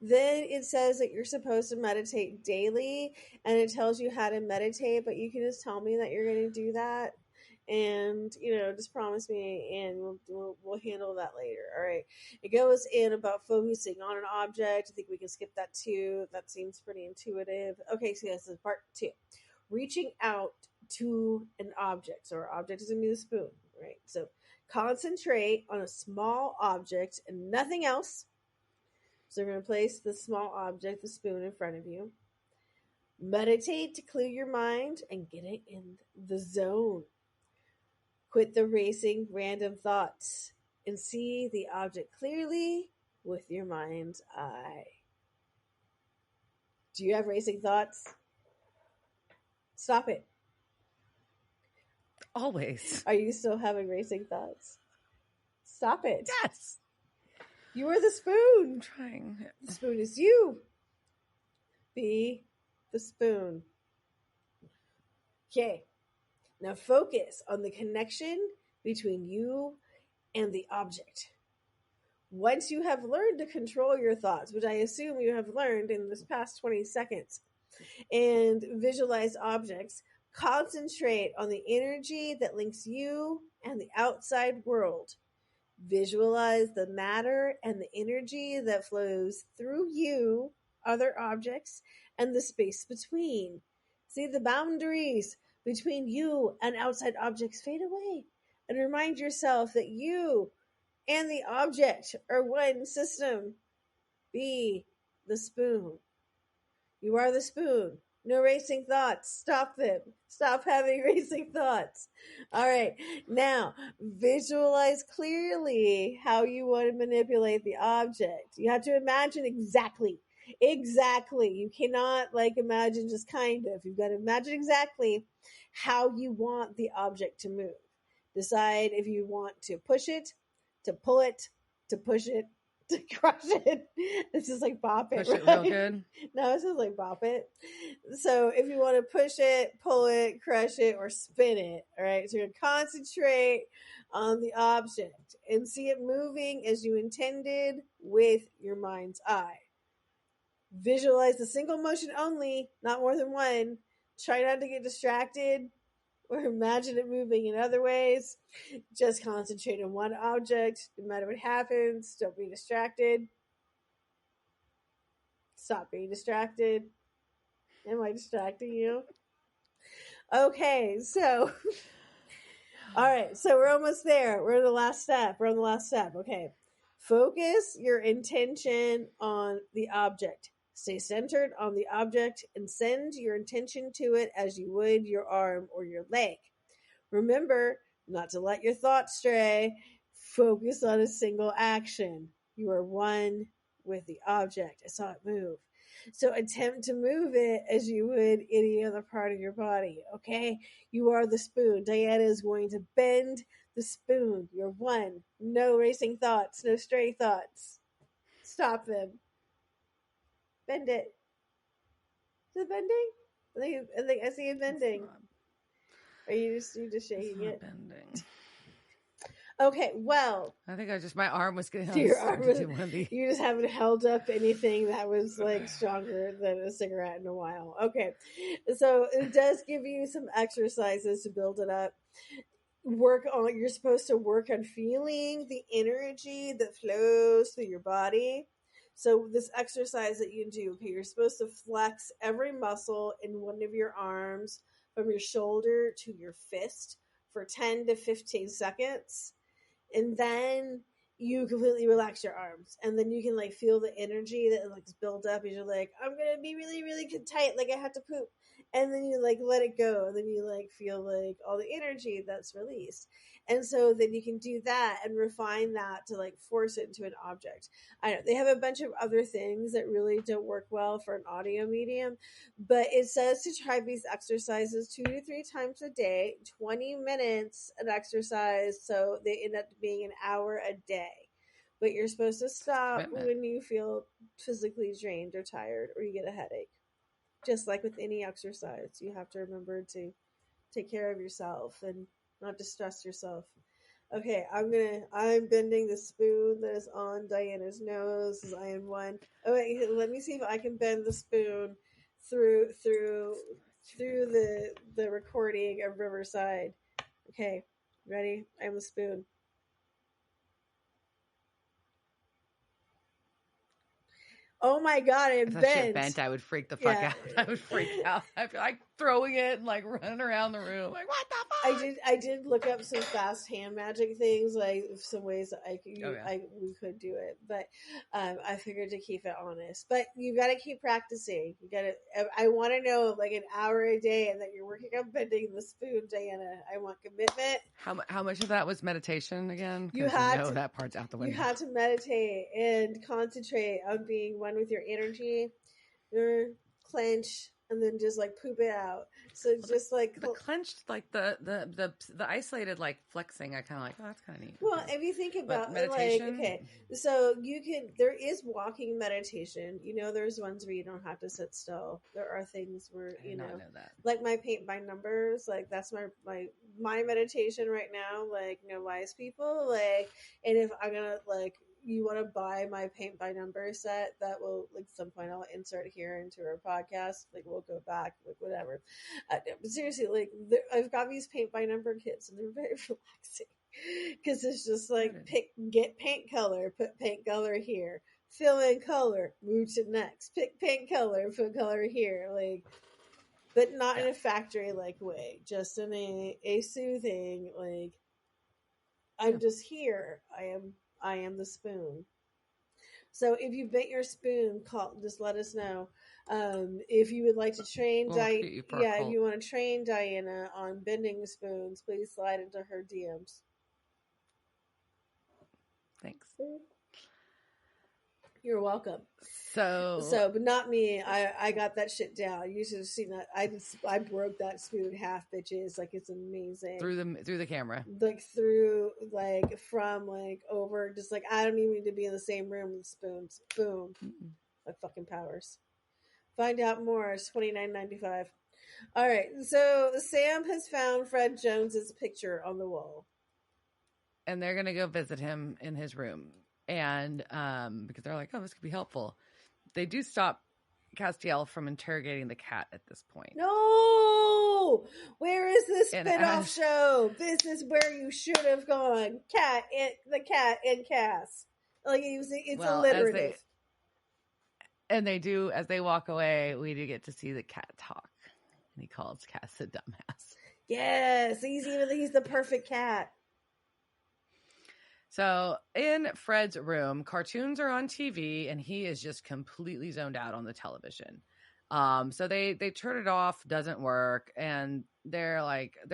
Then it says that you're supposed to meditate daily, and it tells you how to meditate, but you can just tell me that you're going to do that, and just promise me, and we'll handle that later. All right. It goes in about focusing on an object. I think we can skip that too. That seems pretty intuitive. Okay, so this is part 2. Reaching out to an object. So our object is going to be the spoon, right? So concentrate on a small object and nothing else. So we're going to place the small object, the spoon, in front of you. Meditate to clear your mind and get it in the zone. Quit the racing random thoughts and see the object clearly with your mind's eye. Do you have racing thoughts? Stop it. Always. Are you still having racing thoughts? Stop it. Yes. You are the spoon. I'm trying. The spoon is you. Be the spoon. Okay. Now focus on the connection between you and the object. Once you have learned to control your thoughts, which I assume you have learned in this past 20 seconds, and visualize objects, concentrate on the energy that links you and the outside world. Visualize the matter and the energy that flows through you, other objects, and the space between. See the boundaries between you and outside objects fade away, and remind yourself that you and the object are one system. Be the spoon. You are the spoon. No racing thoughts. Stop them. Stop having racing thoughts. All right. Now, visualize clearly how you want to manipulate the object. You have to imagine exactly. You cannot imagine just kind of. You've got to imagine exactly how you want the object to move. Decide if you want to push it, to pull it, to push it, to crush it. It's just like bop it. Push it real good. No, it's just like bop it. So if you want to push it, pull it, crush it, or spin it, all right? So you're going to concentrate on the object and see it moving as you intended with your mind's eye. Visualize the single motion only, not more than one. Try not to get distracted or imagine it moving in other ways. Just concentrate on one object. No matter what happens, don't be distracted. Stop being distracted. Am I distracting you? Okay, so all right, so we're almost there. We're on the last step. Okay. Focus your intention on the object. Stay centered on the object and send your intention to it as you would your arm or your leg. Remember not to let your thoughts stray. Focus on a single action. You are one with the object. I saw it move. So attempt to move it as you would any other part of your body, okay? You are the spoon. Diana is going to bend the spoon. You're one. No racing thoughts. No stray thoughts. Stop them. Bend it. Is it bending? I see it bending. Are you just shaking it? Bending. Okay, well, I think my arm was getting your arm was, one of the. you just haven't held up anything that was like stronger than a cigarette in a while. Okay, so it does give you some exercises to build it up. You're supposed to work on feeling the energy that flows through your body. So this exercise that you do, okay, you're supposed to flex every muscle in one of your arms from your shoulder to your fist for 10 to 15 seconds, and then you completely relax your arms, and then you can like feel the energy that like build up as you're like, I'm gonna be really really tight, like I have to poop, and then you like let it go, and then you like feel like all the energy that's released. And so then you can do that and refine that to like force it into an object. I know they have a bunch of other things that really don't work well for an audio medium, but it says to try these exercises 2 to 3 times a day, 20 minutes an exercise, so they end up being an hour a day. But you're supposed to stop when you feel physically drained or tired or you get a headache. Just like with any exercise, you have to remember to take care of yourself and not distress yourself. Okay, I'm bending the spoon that is on Diana's nose as I am one. Oh wait, let me see if I can bend the spoon through the recording of Riverside. Okay, ready? I'm the spoon. Oh my god, it if that bent. shit bent, I would freak the fuck out. I would freak out. I'd be like throwing it and like running around the room, like what the fuck? I did look up some fast hand magic things, like some ways that we could do it, but I figured to keep it honest. But you got to keep practicing. You got to. I want to know like an hour a day, and that you're working on bending the spoon, Diana. I want commitment. How much of that was meditation again? You had to, that part's out the window. You had to meditate and concentrate on being one with your energy, clench, and then just like poop it out. So just like the clenched, like the isolated, like flexing, I kind of like. Oh, that's kind of neat. Well, if you think about meditation, like, okay, so there is walking meditation. You know, there's ones where you don't have to sit still. There are things where you know that. Like my paint by numbers, like that's my meditation right now. Like, wise people, like, and if I'm gonna like. You want to buy my paint by number set that will like some point I'll insert here into our podcast, like we'll go back, like whatever, but seriously, like I've got these paint by number kits and they're very relaxing because it's just like get paint color, put paint color here, fill in color, move to next, pick paint color, put color here, like, but not in a factory like way, just in a soothing, like I'm just here, I am the spoon. So if you bent your spoon, just let us know. If you would like to train Diana, if you want to train Diana on bending spoons, please slide into her DMs. Thanks. You're welcome. So, but not me. I got that shit down. You should have seen that. I broke that spoon in half, bitches. Like it's amazing. Through the camera. Like from over. Just like I don't even need to be in the same room with spoons. Boom. Mm-mm. My fucking powers. Find out more. It's $29.95. All right. So Sam has found Fred Jones's picture on the wall, and they're gonna go visit him in his room. And because they're like, oh, this could be helpful. They do stop Castiel from interrogating the cat at this point. No! Where is this spinoff show? This is where you should have gone. The cat and Cass. Like it's alliterative. And they do, as they walk away, we do get to see the cat talk. And he calls Cass a dumbass. Yes, he's the perfect cat. So in Fred's room, cartoons are on TV and he is just completely zoned out on the television. So they turn it off, doesn't work. And they're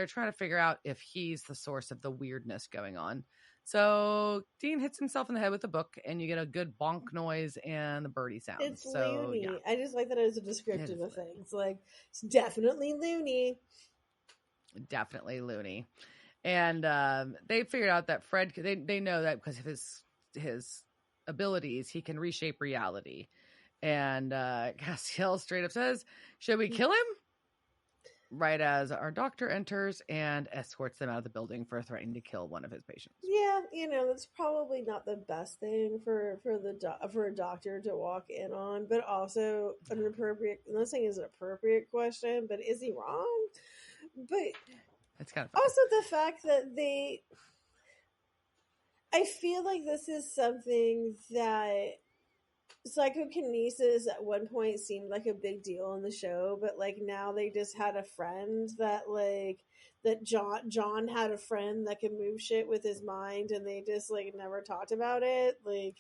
trying to figure out if he's the source of the weirdness going on. So Dean hits himself in the head with a book and you get a good bonk noise and the birdie sound. It's loony. Yeah. I just like that as a descriptive of things. Like, it's definitely loony. Definitely loony. And they figured out that Fred, they know that because of his abilities, he can reshape reality. And Castiel straight up says, should we kill him? right as our doctor enters and escorts them out of the building for threatening to kill one of his patients. Yeah, that's probably not the best thing for for a doctor to walk in on, but also an appropriate. I'm not saying it's an appropriate question, but is he wrong? But it's kind of funny. Also the fact that I feel like this is something that psychokinesis at one point seemed like a big deal in the show, but like now they just had a friend that John had a friend that could move shit with his mind, and they just like never talked about it. Like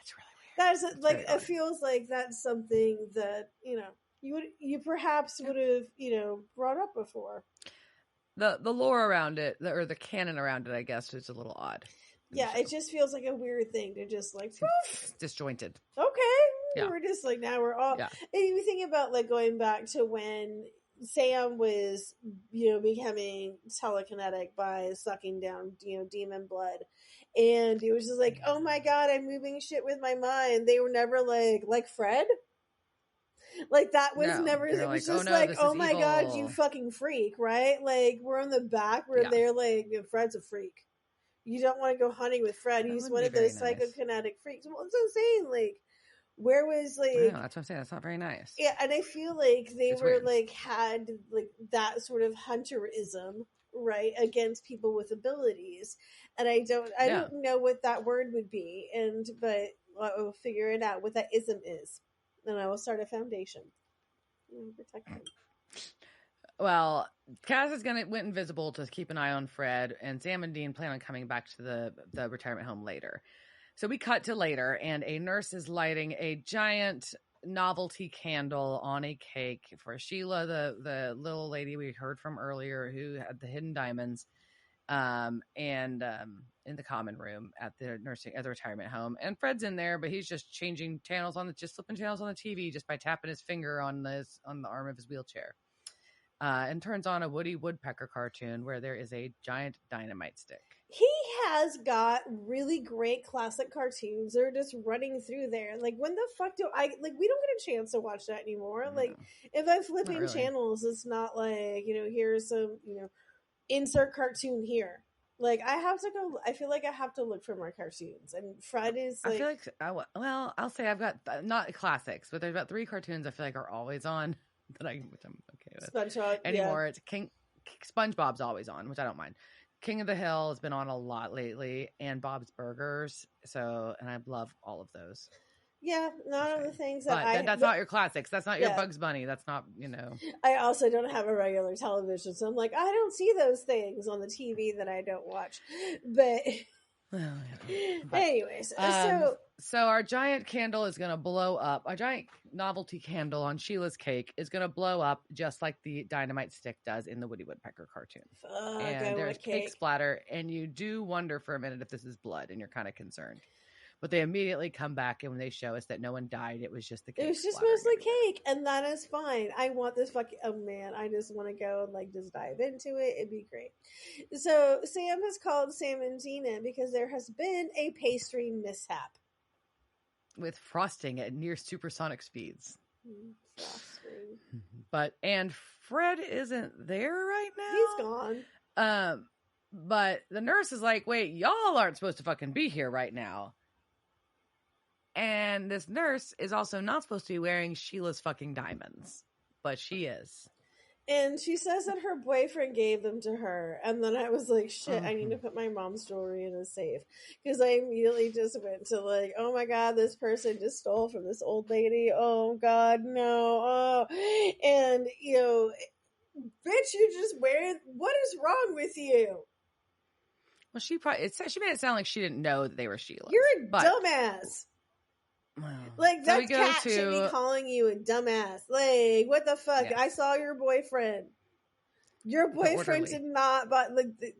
it's really weird. That's like it feels like that's something that you perhaps would have brought up before. The lore around it, or the canon around it, I guess, is a little odd. Yeah, it just feels like a weird thing to just like it's disjointed. Okay, we're just like now we're all. Yeah. And you think about like going back to when Sam was becoming telekinetic by sucking down demon blood, and it was just like, oh my god, I'm moving shit with my mind. They were never like Fred. Like that was never. It was just oh my god, you fucking freak, right? Like we're on the back where they're like, Fred's a freak. You don't want to go hunting with Fred. He's one of those psychokinetic freaks. Well, that's what I'm saying. Like, where was like? I know, that's what I'm saying. That's not very nice. Yeah, and I feel like they were weird. Like had like that sort of hunterism, right, against people with abilities. And I don't know what that word would be, but we'll figure it out what that ism is. Then I will start a foundation. Protect them. Well, Cass went invisible to keep an eye on Fred, and Sam and Dean plan on coming back to the retirement home later. So we cut to later, and a nurse is lighting a giant novelty candle on a cake for Sheila, the little lady we heard from earlier who had the hidden diamonds, and in the common room at the retirement home. And Fred's in there, but he's just changing channels flipping channels on the TV just by tapping his finger on the arm of his wheelchair. And turns on a Woody Woodpecker cartoon where there is a giant dynamite stick. He has got really great classic cartoons that are just running through there. Like, when the fuck we don't get a chance to watch that anymore. No. Like, if I'm flipping really. Channels, it's not like, here's some, insert cartoon here. Like, I feel like I have to look for more cartoons. And Fred is like... I feel like, I'll say I've got, not classics, but there's about 3 cartoons I feel like are always on. Which I'm okay with. SpongeBob anymore. Yeah. It's SpongeBob's always on, which I don't mind. King of the Hill has been on a lot lately, and Bob's Burgers. So, and I love all of those. Yeah, none of the things that's not your classics. That's not your Bugs Bunny. That's not I also don't have a regular television, so I'm like, I don't see those things on the TV that I don't watch. But. Anyways, so our giant candle is going to blow up. Our giant novelty candle on Sheila's cake is going to blow up just like the dynamite stick does in the Woody Woodpecker cartoon. And there's cake splatter, and you do wonder for a minute if this is blood, and you're kind of concerned. But they immediately come back, and when they show us that no one died, it was just the cake. It was just mostly cake, and that is fine. I want this fucking... Oh, man. I just want to go and, just dive into it. It'd be great. So, Sam has called Sam and Dean in because there has been a pastry mishap. With frosting at near supersonic speeds. And Fred isn't there right now. He's gone. But the nurse is like, wait, y'all aren't supposed to fucking be here right now. And this nurse is also not supposed to be wearing Sheila's fucking diamonds. But she is. And she says that her boyfriend gave them to her. And then I was like, shit, I need to put my mom's jewelry in a safe. Because I immediately just went to oh my God, this person just stole from this old lady. Oh God, no. Oh. And, bitch, you just wearing, what is wrong with you? Well, she made it sound like she didn't know that they were Sheila. You're a dumbass. Wow. That's Cat should be calling you a dumbass. Like, what the fuck? Yeah. I saw your boyfriend. Your boyfriend did not buy,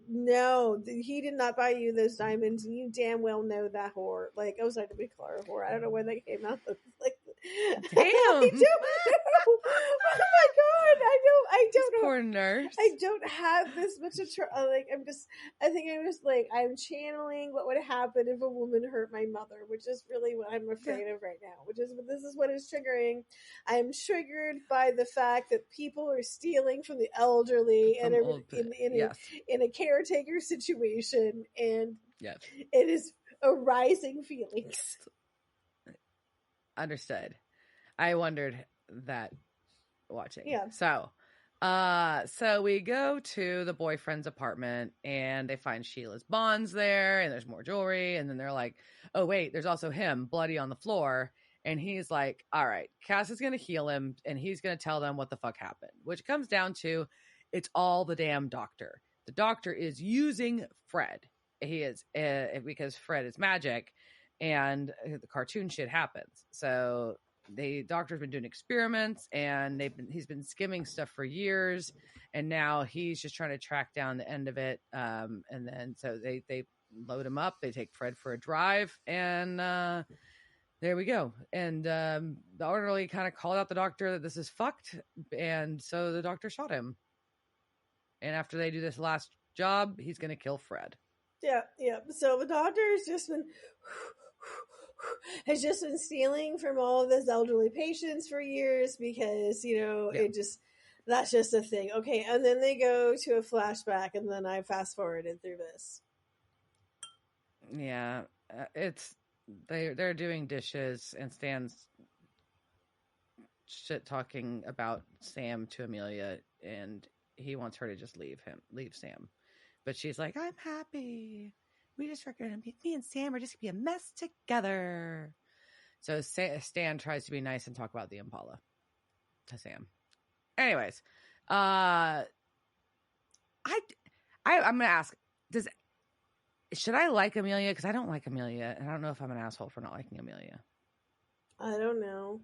no, he did not buy you those diamonds, and you damn well know that whore. I'm sorry to be called a whore. I don't know where they came out. Damn. I don't know. Oh my god, I don't know. Poor nurse. I don't have this much of like. I think I'm just like I'm channeling what would happen if a woman hurt my mother, which is really what I'm afraid of right now. This is what is triggering. I'm triggered by the fact that people are stealing from the elderly and in a caretaker situation, and it is arising feelings. Understood. I wondered that watching. Yeah. So we go to the boyfriend's apartment and they find Sheila's bonds there and there's more jewelry. And then they're like, oh, wait, there's also him bloody on the floor. And he's like, all right, Cass is going to heal him and he's going to tell them what the fuck happened, which comes down to it's all the damn doctor. The doctor is using Fred. He is because Fred is magic and the cartoon shit happens. So the doctor's been doing experiments and he's been skimming stuff for years. And now he's just trying to track down the end of it. And then so they load him up. They take Fred for a drive and there we go. And the orderly kind of called out the doctor that this is fucked. And so the doctor shot him. And after they do this last job, he's going to kill Fred. Yeah. So the doctor has just been stealing from all of his elderly patients for years because, that's just a thing. Okay, and then they go to a flashback, and then I fast forwarded through this. Yeah, they're doing dishes, and Stan's shit talking about Sam to Amelia, and he wants her to just leave Sam. But she's like, I'm happy. Me and Sam are just going to be a mess together. So Stan tries to be nice and talk about the Impala to Sam. Anyways, I'm going to ask, should I like Amelia? Because I don't like Amelia, and I don't know if I'm an asshole for not liking Amelia. I don't know.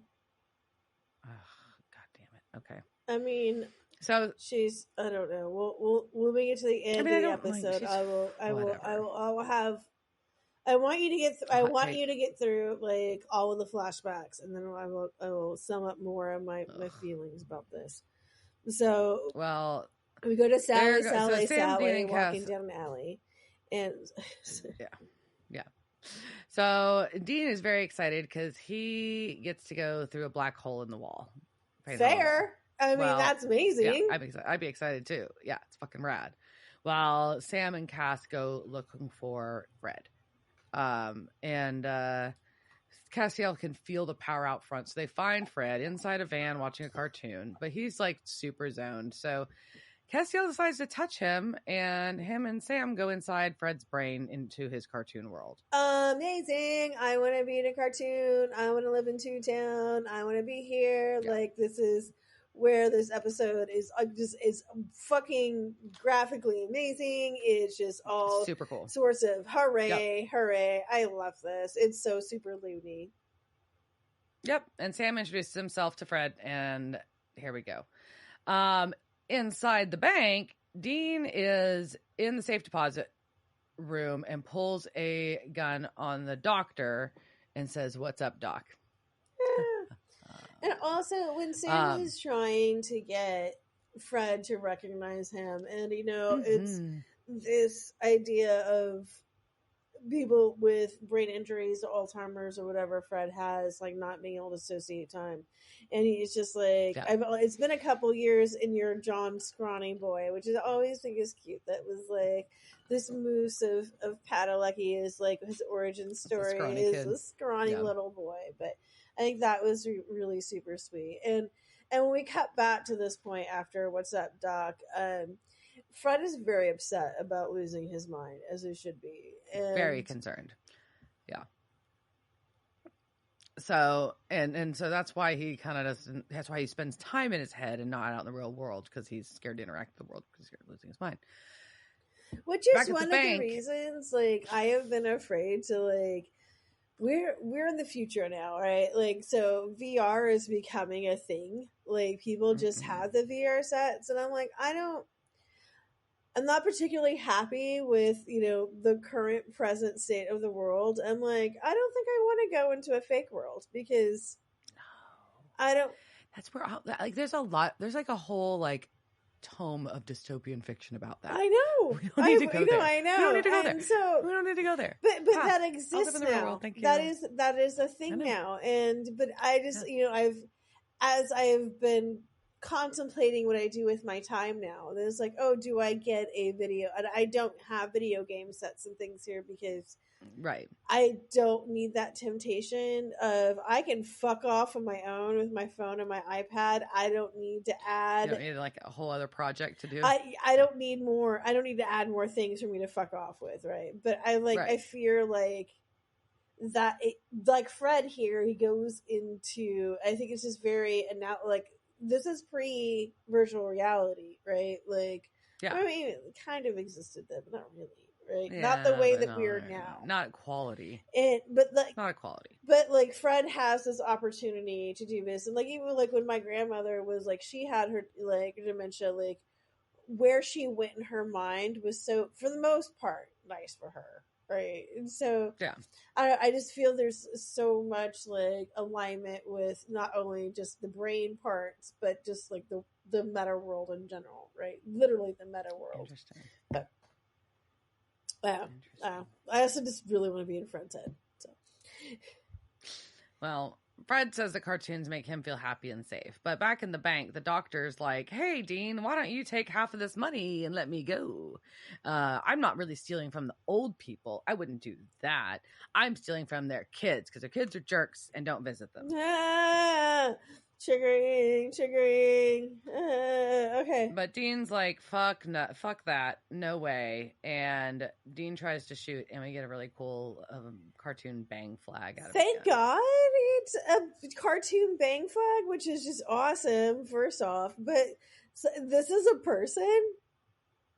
God damn it. Okay. I mean... So she's, I don't know. We'll make it to the end of the episode. I want you to get through like all of the flashbacks, and then I will sum up more of my feelings about this. So, we go to Sally walking down an alley, and yeah. So Dean is very excited because he gets to go through a black hole in the wall. Fair. I mean, that's amazing. Yeah, I'd be excited too. Yeah, it's fucking rad. While Sam and Cass go looking for Fred. And Castiel can feel the power out front. So they find Fred inside a van watching a cartoon, but he's like super zoned. So Castiel decides to touch him, and him and Sam go inside Fred's brain into his cartoon world. Amazing. I want to be in a cartoon. I want to live in Toontown. I want to be here. Yeah. Like, this is where this episode is fucking graphically amazing. It's just all super cool. Sorts of hooray. I love this. It's so super loony. Yep. And Sam introduces himself to Fred, and here we go. Inside the bank, Dean is in the safe deposit room and pulls a gun on the doctor and says, "What's up, Doc?" And also, when Sam is trying to get Fred to recognize him, and it's this idea of people with brain injuries, Alzheimer's, or whatever Fred has, like not being able to associate time, and he's just like, it's been a couple years, and you're John Scrawny Boy, which I always think is cute. That was like this moose of Padalecki is like his origin story is a scrawny little boy, but I think that was really super sweet. And when we cut back to this point after What's Up, Doc, Fred is very upset about losing his mind, as he should be. And very concerned. Yeah. So, and so that's why he kind of that's why he spends time in his head and not out in the real world, because he's scared to interact with the world because he's scared of losing his mind. Which is one of the reasons, like, I have been afraid to, like, we're in the future now, right? Like, so VR is becoming a thing. Like, people just have the VR sets, and I'm like, I'm not particularly happy with, the current present state of the world. I'm like, I don't think I want to go into a fake world, because I don't. That's where like there's a lot. There's like a whole like tome of dystopian fiction about that. I know. We don't need to go there. I know. We don't need to go and there. So, we don't need to go there. But that exists now. Thank you. That is a thing now. But I just as I've been contemplating what I do with my time now. There's like, oh, do I get a video? And I don't have video game sets and things here because I don't need that temptation of I can fuck off on my own with my phone and my iPad. I don't need to add. You don't need like a whole other project to do. I don't need more. I don't need to add more things for me to fuck off with, right? But I fear like that. Like Fred here, he goes into. I think it's just very like this is pre virtual reality, right? Like, I mean, it kind of existed then, but not really. Right? Yeah, not the way that we are now. Not quality. But like not quality. But like Fred has this opportunity to do this. And like even like when my grandmother was like she had her like dementia, like where she went in her mind was so for the most part nice for her. Right. And so I just feel there's so much like alignment with not only just the brain parts, but just like the meta world in general, right? Literally the meta world. Interesting. But, I also just really want to be in Fred's head. So. Well, Fred says the cartoons make him feel happy and safe. But back in the bank, the doctor's like, hey, Dean, why don't you take half of this money and let me go? I'm not really stealing from the old people. I wouldn't do that. I'm stealing from their kids because their kids are jerks and don't visit them. Triggering. Okay. But Dean's like, fuck that. No way. And Dean tries to shoot, and we get a really cool cartoon bang flag out of it. Thank God it's a cartoon bang flag, which is just awesome, first off. But this is a person?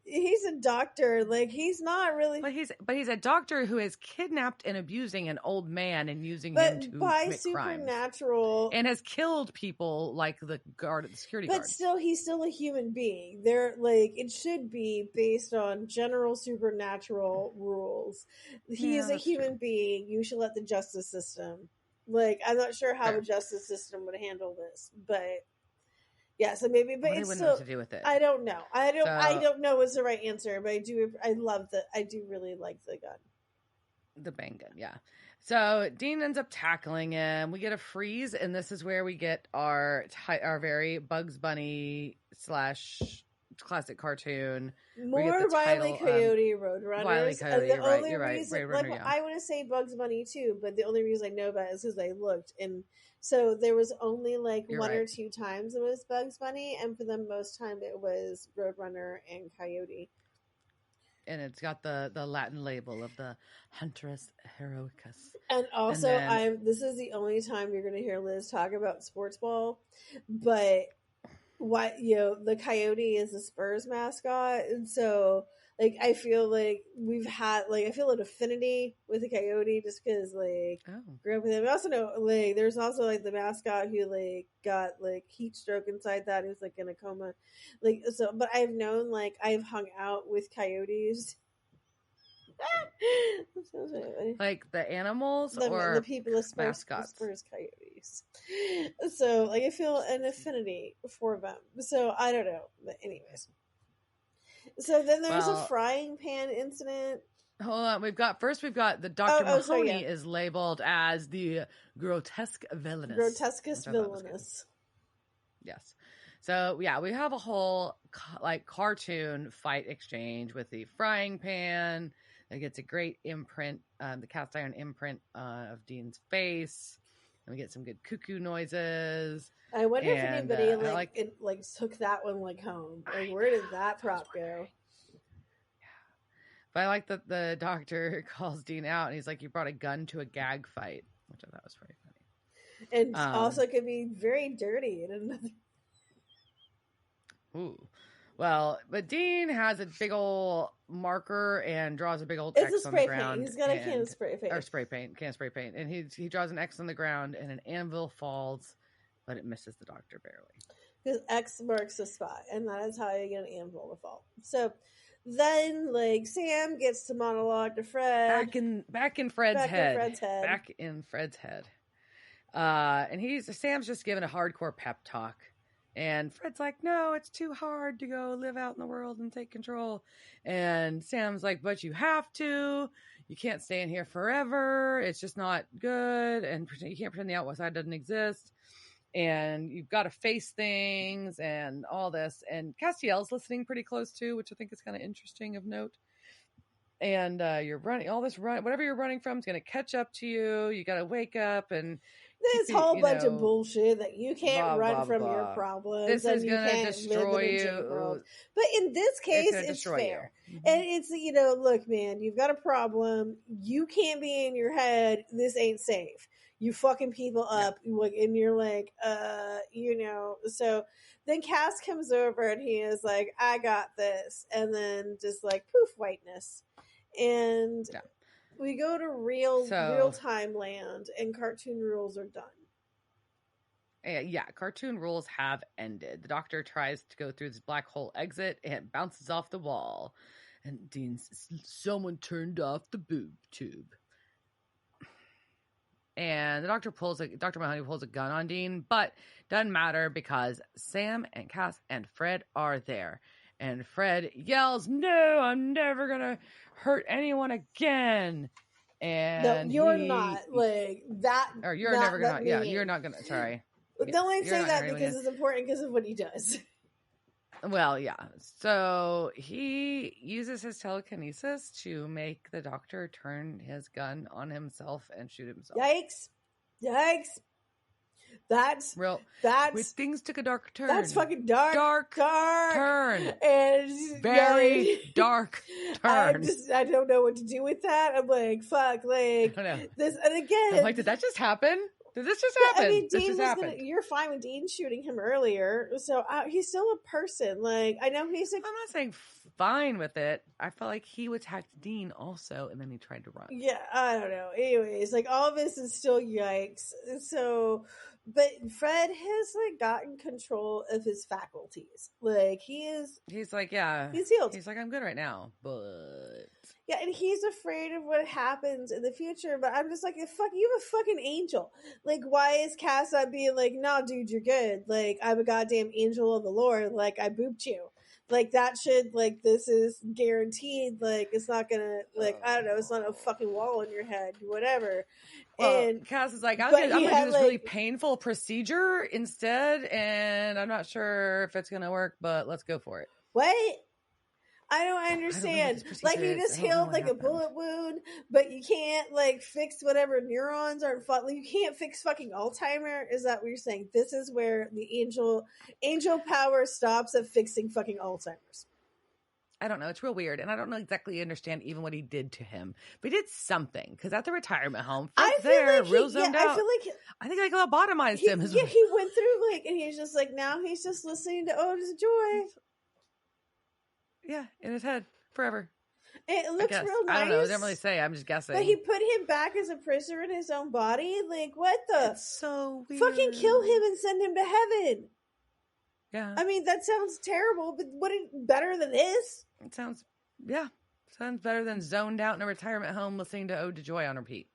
He's a doctor. Like, he's not really... But he's a doctor who is kidnapped and abusing an old man and using him to commit supernatural crimes. And has killed people like the security guard. But still, he's still a human being. They're like, it should be based on general supernatural rules. He is a human being. You should let the justice system... Like, I'm not sure how the justice system would handle this, but... Yeah, so maybe, but it's still, know what to do with it. I don't know. I don't know what's the right answer, but I do really like the gun. The bang gun, yeah. So Dean ends up tackling him. We get a freeze, and this is where we get our very Bugs Bunny / classic cartoon. More Wile E. Coyote Roadrunners. Wile E. Coyote, you're right. Roadrunner, I want to say Bugs Bunny too, but the only reason I know about it is because I looked, and so there was only like one or two times it was Bugs Bunny, and for the most time it was Roadrunner and Coyote. And it's got the Latin label of the Hunteri Heroici. And also, this is the only time you're going to hear Liz talk about sports ball, but the Coyote is the Spurs mascot, and so like I feel like I feel an affinity with the Coyote just because grew up with him. I also know there's also like the mascot who got heat stroke inside that. He was in a coma, But I've known I've hung out with coyotes. Like the animals or the people, the Spurs, mascots, the Spurs Coyotes. So I feel an affinity for them. So I don't know, but anyways. So then there's a frying pan incident. Hold on, we've got the Dr. Mahoney is labeled as the grotesque villainous. Grotescus villainous. Yes. So yeah, we have a whole cartoon fight exchange with the frying pan. It gets a great imprint, the cast iron imprint of Dean's face. And we get some good cuckoo noises. I wonder if anybody took that one home. Where did that prop go? Yeah. But I like that the doctor calls Dean out and he's like, "You brought a gun to a gag fight," which I thought was pretty funny. And also could be very dirty in another. Ooh. Well, but Dean has a big old marker and draws a big old X on the ground. Paint. He's got a can of spray paint. Or can of spray paint. And he draws an X on the ground and an anvil falls, but it misses the doctor barely. Because X marks the spot, and that is how you get an anvil to fall. So then, Sam gets to monologue to Fred. Back in Fred's head. Back in Fred's head. And Sam's just giving a hardcore pep talk. And Fred's like, no, it's too hard to go live out in the world and take control. And Sam's like, but you have to. You can't stay in here forever. It's just not good. And you can't pretend the outside doesn't exist. And you've got to face things and all this. And Castiel's listening pretty close too, which I think is kind of interesting of note. And you're running, whatever you're running from is going to catch up to you. You got to wake up and this whole bunch of bullshit that you can't run from your problems. This is going to destroy you. But in this case, it's fair. Mm-hmm. And it's, look, man, you've got a problem. You can't be in your head. This ain't safe. You fucking people up. Yeah. And you're like, So then Cass comes over and he is like, I got this. And then just like, poof, whiteness. And... yeah. We go to real time land, and cartoon rules are done. Yeah, cartoon rules have ended. The doctor tries to go through this black hole exit, and it bounces off the wall. And Dean says, someone turned off the boob tube. And Dr. Mahoney pulls a gun on Dean, but doesn't matter because Sam and Cass and Fred are there. And Fred yells, no, I'm never going to hurt anyone again. And no, you're not like that. Or you're never going to. Yeah, you're not going to. Sorry. No, I'm saying that because it's important because of what he does. Well, yeah. So he uses his telekinesis to make the doctor turn his gun on himself and shoot himself. Yikes. That's real. That's things took a dark turn. That's fucking dark turn. And very dark turn. I don't know what to do with that. I'm like, fuck, like this. And again, I'm like, did that just happen? Did this just happen? I mean, Dean you're fine with Dean shooting him earlier, so he's still a person. Like, I know he's. I'm not saying fine with it. I felt like he attacked Dean also, and then he tried to run. Yeah, I don't know. Anyways, like all of this is still yikes. So, but Fred has like gotten control of his faculties. Like he's like, yeah, he's healed. He's like, I'm good right now, but yeah, and he's afraid of what happens in the future. But I'm just like, fuck, you have a fucking angel. Like, why is Cass not being like, nah, dude, you're good. Like, I'm a goddamn angel of the Lord. Like, I booped you. Like, that should, like, this is guaranteed. Like, it's not gonna, like, I don't know, it's not a fucking wall in your head, whatever. Well, and Cass is like, I'm gonna do this really painful procedure instead, and I'm not sure if it's gonna work, but let's go for it. What? I don't understand. Like, you just healed like a bullet wound, but you can't like fix whatever neurons aren't. Like, you can't fix fucking Alzheimer. Is that what you're saying? This is where the angel power stops at fixing fucking Alzheimer's. I don't know. It's real weird, and I don't know exactly understand even what he did to him. But he did something because at the retirement home, Fred's there, real zoned out. I think like lobotomized him. Yeah, he went through like, and he's just like now he's just listening to Otis Joy. Yeah, in his head forever. It looks real nice. I don't know. It doesn't really say. I'm just guessing. But he put him back as a prisoner in his own body. Like, what the? It's so weird. Fucking kill him and send him to heaven. Yeah. I mean, that sounds terrible, but what better than this? It sounds better than zoned out in a retirement home listening to Ode to Joy on repeat.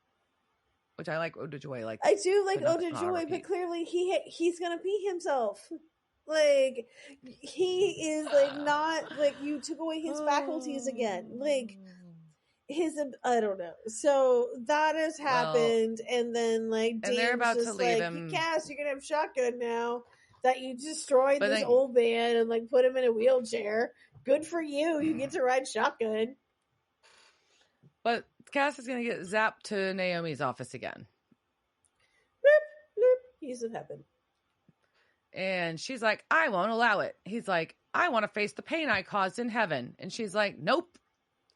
Which I like Ode to Joy. Like, I do like Ode to Joy, but clearly he's gonna pee himself. Like, he is like not like you took away his faculties again. Like I don't know. So that has happened, and then like Dean's they're about just to leave like, him. Cass, you're gonna have shotgun now that you destroyed this old man and like put him in a wheelchair. Good for you. You get to ride shotgun. But Cass is gonna get zapped to Naomi's office again. Bloop, bloop. He's in heaven. And she's like, I won't allow it. He's like, I want to face the pain I caused in heaven. And she's like, nope.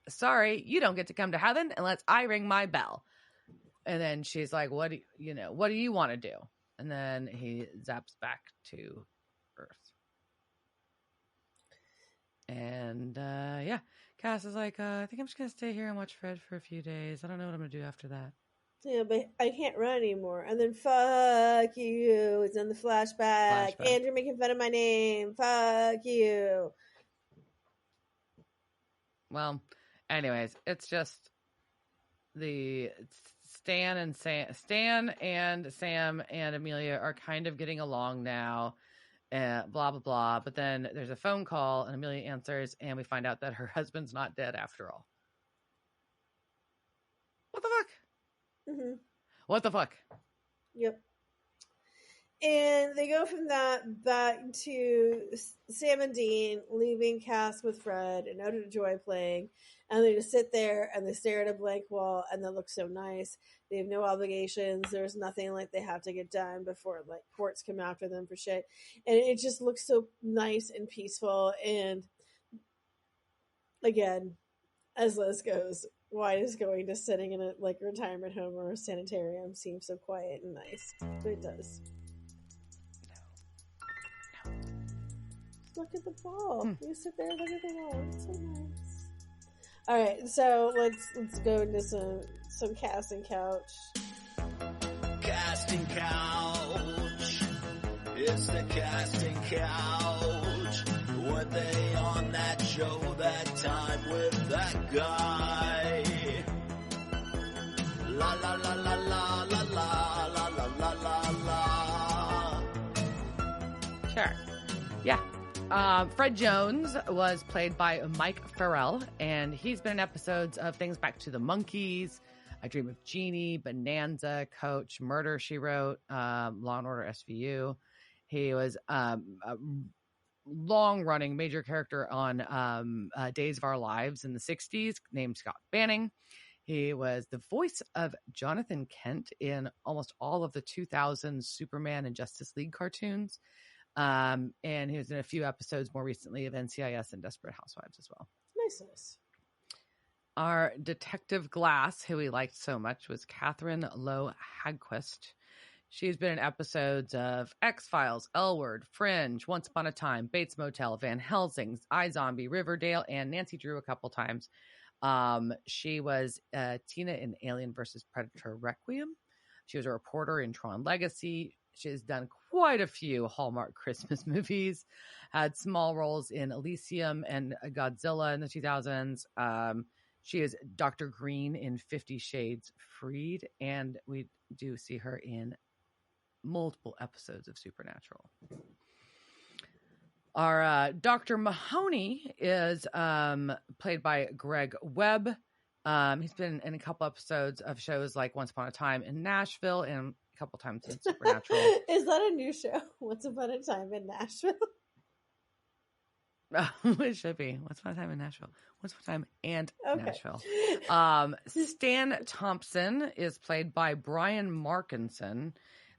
Sorry, you don't get to come to heaven unless I ring my bell. And then she's like, what do you want to do? And then he zaps back to Earth. And Cass is like, I think I'm just going to stay here and watch Fred for a few days. I don't know what I'm going to do after that. Yeah, but I can't run anymore. And then fuck you. It's in the flashback. Andrew making fun of my name. Fuck you. Well, anyways, it's just Stan and Sam and Amelia are kind of getting along now. Blah blah blah. But then there's a phone call, and Amelia answers, and we find out that her husband's not dead after all. What the fuck? Mm-hmm. What the fuck? Yep. And they go from that back to Sam and Dean leaving Cass with Fred and Ode to Joy playing, and they just sit there and they stare at a blank wall, and they look so nice. They have no obligations. There's nothing like they have to get done before like courts come after them for shit, and it just looks so nice and peaceful. And again, as Liz goes, why does going to sitting in a like retirement home or a sanitarium seem so quiet and nice? But it does. Look at the ball. You sit there and look at the ball. It's so nice. All right, so let's go into some casting couch. Casting couch. It's the casting couch. Were they on that show that time with that guy? La la la la la la la la la la la. Sure. Yeah. Fred Jones was played by Mike Farrell, and he's been in episodes of things Back to the Monkeys, I Dream of Jeannie, Bonanza, Coach, Murder, She Wrote, Law and Order SVU. He was a long-running major character on Days of Our Lives in the 60s, named Scott Banning. He was the voice of Jonathan Kent in almost all of the 2000s Superman and Justice League cartoons. And he was in a few episodes more recently of NCIS and Desperate Housewives as well. Nice. Our Detective Glass, who we liked so much, was Catherine Lowe Hagquist. She's been in episodes of X-Files, L Word, Fringe, Once Upon a Time, Bates Motel, Van Helsing, iZombie, Riverdale, and Nancy Drew a couple times. She was Tina in Alien vs. Predator Requiem. She was a reporter in Tron Legacy. She has done quite a few Hallmark Christmas movies, had small roles in Elysium and Godzilla in the 2000s. She is Dr. Green in 50 Shades Freed, and we do see her in multiple episodes of Supernatural. Our Dr. Mahoney is played by Greg Webb. He's been in a couple episodes of shows like Once Upon a Time in Nashville and a couple times in Supernatural. Is that a new show? Once Upon a Time in Nashville? It should be. Once Upon a Time in Nashville. Once Upon a Time and Nashville. Stan Thompson is played by Brian Markinson.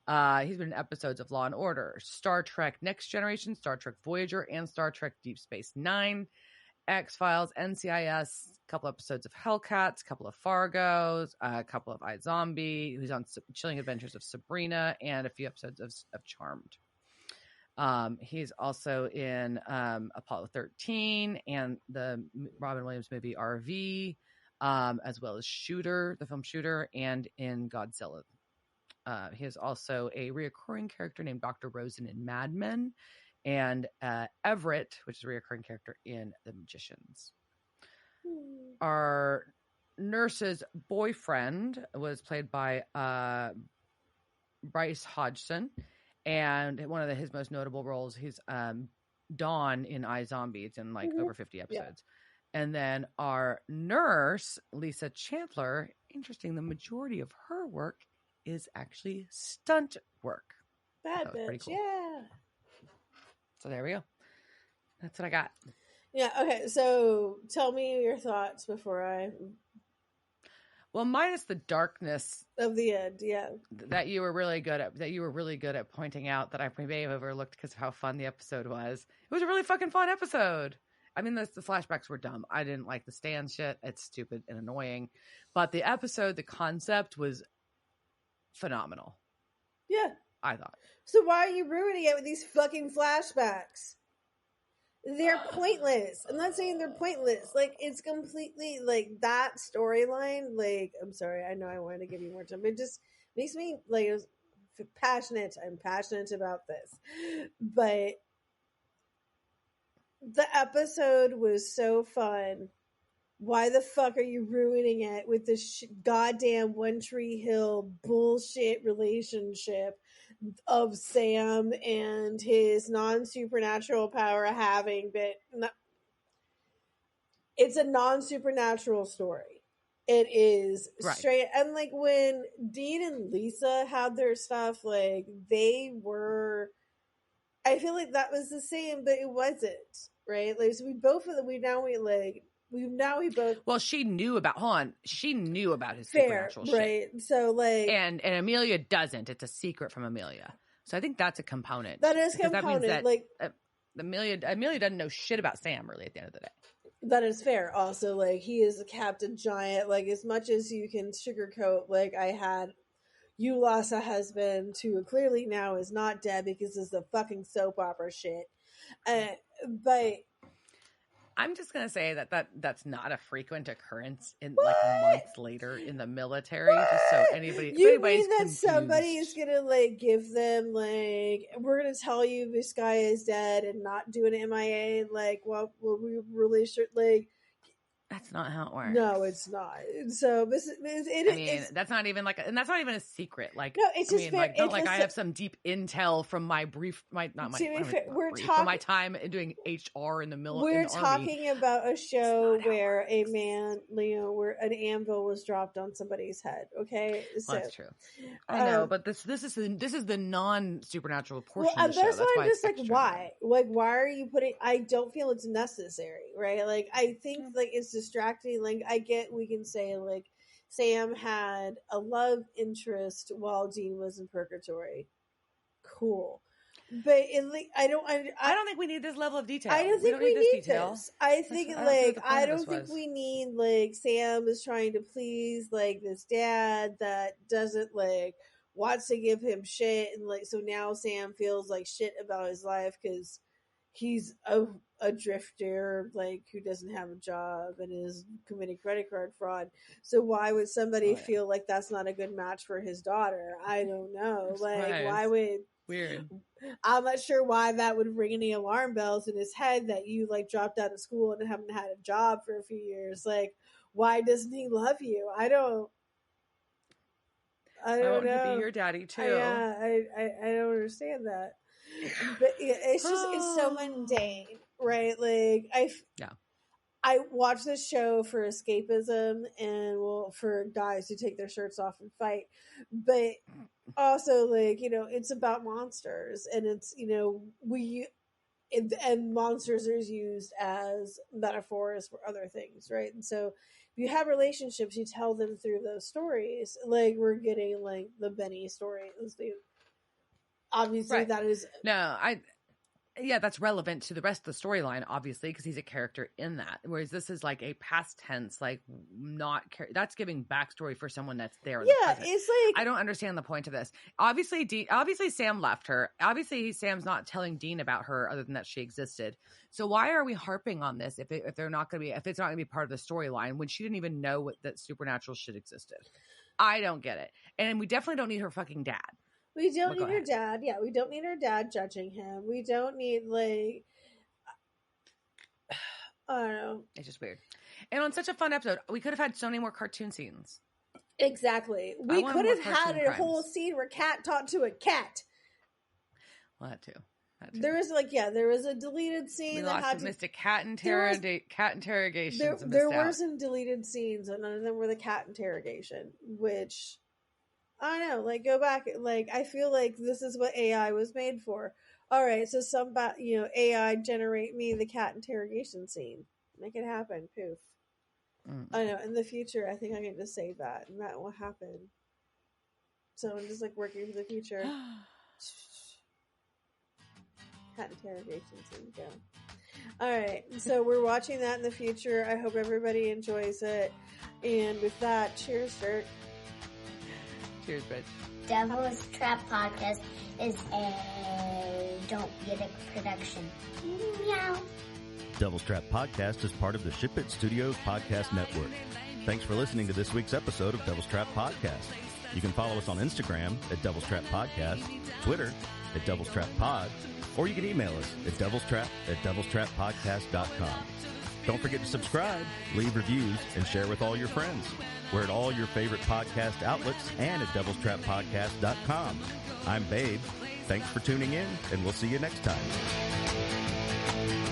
He's been in episodes of Law and Order, Star Trek Next Generation, Star Trek Voyager, and Star Trek Deep Space Nine, X-Files, NCIS, a couple episodes of Hellcats, a couple of Fargos, a couple of iZombie, who's on Chilling Adventures of Sabrina, and a few episodes of Charmed. He's also in Apollo 13 and the Robin Williams movie RV, as well as Shooter, the film Shooter, and in Godzilla. He is also a reoccurring character named Dr. Rosen in Mad Men, and Everett, which is a reoccurring character in The Magicians. Our nurse's boyfriend was played by Bryce Hodgson, and one of his most notable roles, he's Dawn in iZombie. It's in like over 50 episodes. Yeah. And then our nurse, Lisa Chandler, interesting, the majority of her work is actually stunt work. Bad bitch, cool. Yeah. So there we go. That's what I got. Yeah, okay, so tell me your thoughts before I... Well, minus the darkness of the end, yeah. That you were really good at pointing out that I may have overlooked because of how fun the episode was. It was a really fucking fun episode. I mean, the flashbacks were dumb. I didn't like the Stan shit. It's stupid and annoying. But the episode, the concept was phenomenal. Yeah. I thought. So why are you ruining it with these fucking flashbacks? They're pointless. I'm not saying they're pointless. Like, it's completely, like, that storyline, like, I'm sorry, I know I wanted to give you more time, but it just makes me, like, passionate. I'm passionate about this. But the episode was so fun why the fuck are you ruining it with this goddamn One Tree Hill bullshit relationship of Sam and his non-supernatural power having been... It's a non-supernatural story. It is straight... And, like, when Dean and Lisa had their stuff, like, they were... I feel like that was the same, but it wasn't, right? Like, so we both... Well, she knew about she knew about his supernatural shit. Right. So, like, and Amelia doesn't. It's a secret from Amelia. So I think that's a component. That is component. That means that, like, Amelia doesn't know shit about Sam, really, at the end of the day. That is fair. Also, like, he is a Captain Giant. Like, as much as you can sugarcoat, like, you lost a husband who clearly now is not dead because it's the fucking soap opera shit. But I'm just gonna say that's not a frequent occurrence in like months later in the military. Just so anybody, you mean that confused. somebody is gonna like give them like, we're gonna tell you this guy is dead and not do an MIA? Like, well, we really should like. That's not how it works. No, it's not. So that's not even like, and that's not even a secret. Like, no, it's just like, not like I have some deep intel from my time doing HR in the military. We're talking about a show where a man, where an anvil was dropped on somebody's head. Okay, so that's true. I know, but this is the non supernatural portion of the show. That's why I'm just like, why? Like, why are you putting? I don't feel it's necessary, right? Like, I think like it's distracting. Like, I get, we can say like Sam had a love interest while Dean was in purgatory. Cool. But I don't think we need this level of detail. I don't think we need this. I think I don't think we need like Sam is trying to please like this dad that doesn't like wants to give him shit, and like so now Sam feels like shit about his life because he's a drifter, like, who doesn't have a job and is committing credit card fraud. So why would somebody feel like that's not a good match for his daughter? I don't know. Like, why would... Weird. I'm not sure why that would ring any alarm bells in his head that you, like, dropped out of school and haven't had a job for a few years. Like, why doesn't he love you? I don't know. To be your daddy, too. Yeah, I don't understand that. But it's just, it's so mundane, right? Like, I watch this show for escapism and for guys who take their shirts off and fight, but also like, it's about monsters, and it's, and monsters are used as metaphors for other things, right? And so if you have relationships, you tell them through those stories. Like, we're getting like the Benny story. Obviously, that is that's relevant to the rest of the storyline, obviously, because he's a character in that. Whereas this is like a past tense, like that's giving backstory for someone that's there. In the present. It's like, I don't understand the point of this. Obviously, Sam left her. Obviously, Sam's not telling Dean about her other than that she existed. So why are we harping on this if it's not going to be part of the storyline when she didn't even know that supernatural shit existed? I don't get it, and we definitely don't need her fucking dad. We don't need her dad. Yeah, we don't need her dad judging him. We don't need, like... I don't know. It's just weird. And on such a fun episode, we could have had so many more cartoon scenes. Exactly. We could have had a whole scene where Cat talked to a cat. Well, that too. There was a deleted scene. We missed a cat interrogation. There were some deleted scenes, and none of them were the cat interrogation, which... I don't know, like, go back, like, I feel like this is what AI was made for. All right, so AI generate me the cat interrogation scene. Make it happen, poof. I know, in the future, I think I can just say that, and that will happen. So I'm just, like, working for the future. Cat interrogation scene, go. All right, so we're watching that in the future. I hope everybody enjoys it. And with that, cheers, Dirt. Cheers, bitch. Devil's Trap Podcast is a Don't Get It production. Meow. Devil's Trap Podcast is part of the Ship It Studios Podcast Network. Thanks for listening to this week's episode of Devil's Trap Podcast. You can follow us on Instagram at Devil's Trap Podcast, Twitter at Devil's Trap Pod, or you can email us at devilstrap@devilstrappodcast.com. Don't forget to subscribe, leave reviews, and share with all your friends. We're at all your favorite podcast outlets and at devilstrappodcast.com. I'm Babe. Thanks for tuning in, and we'll see you next time.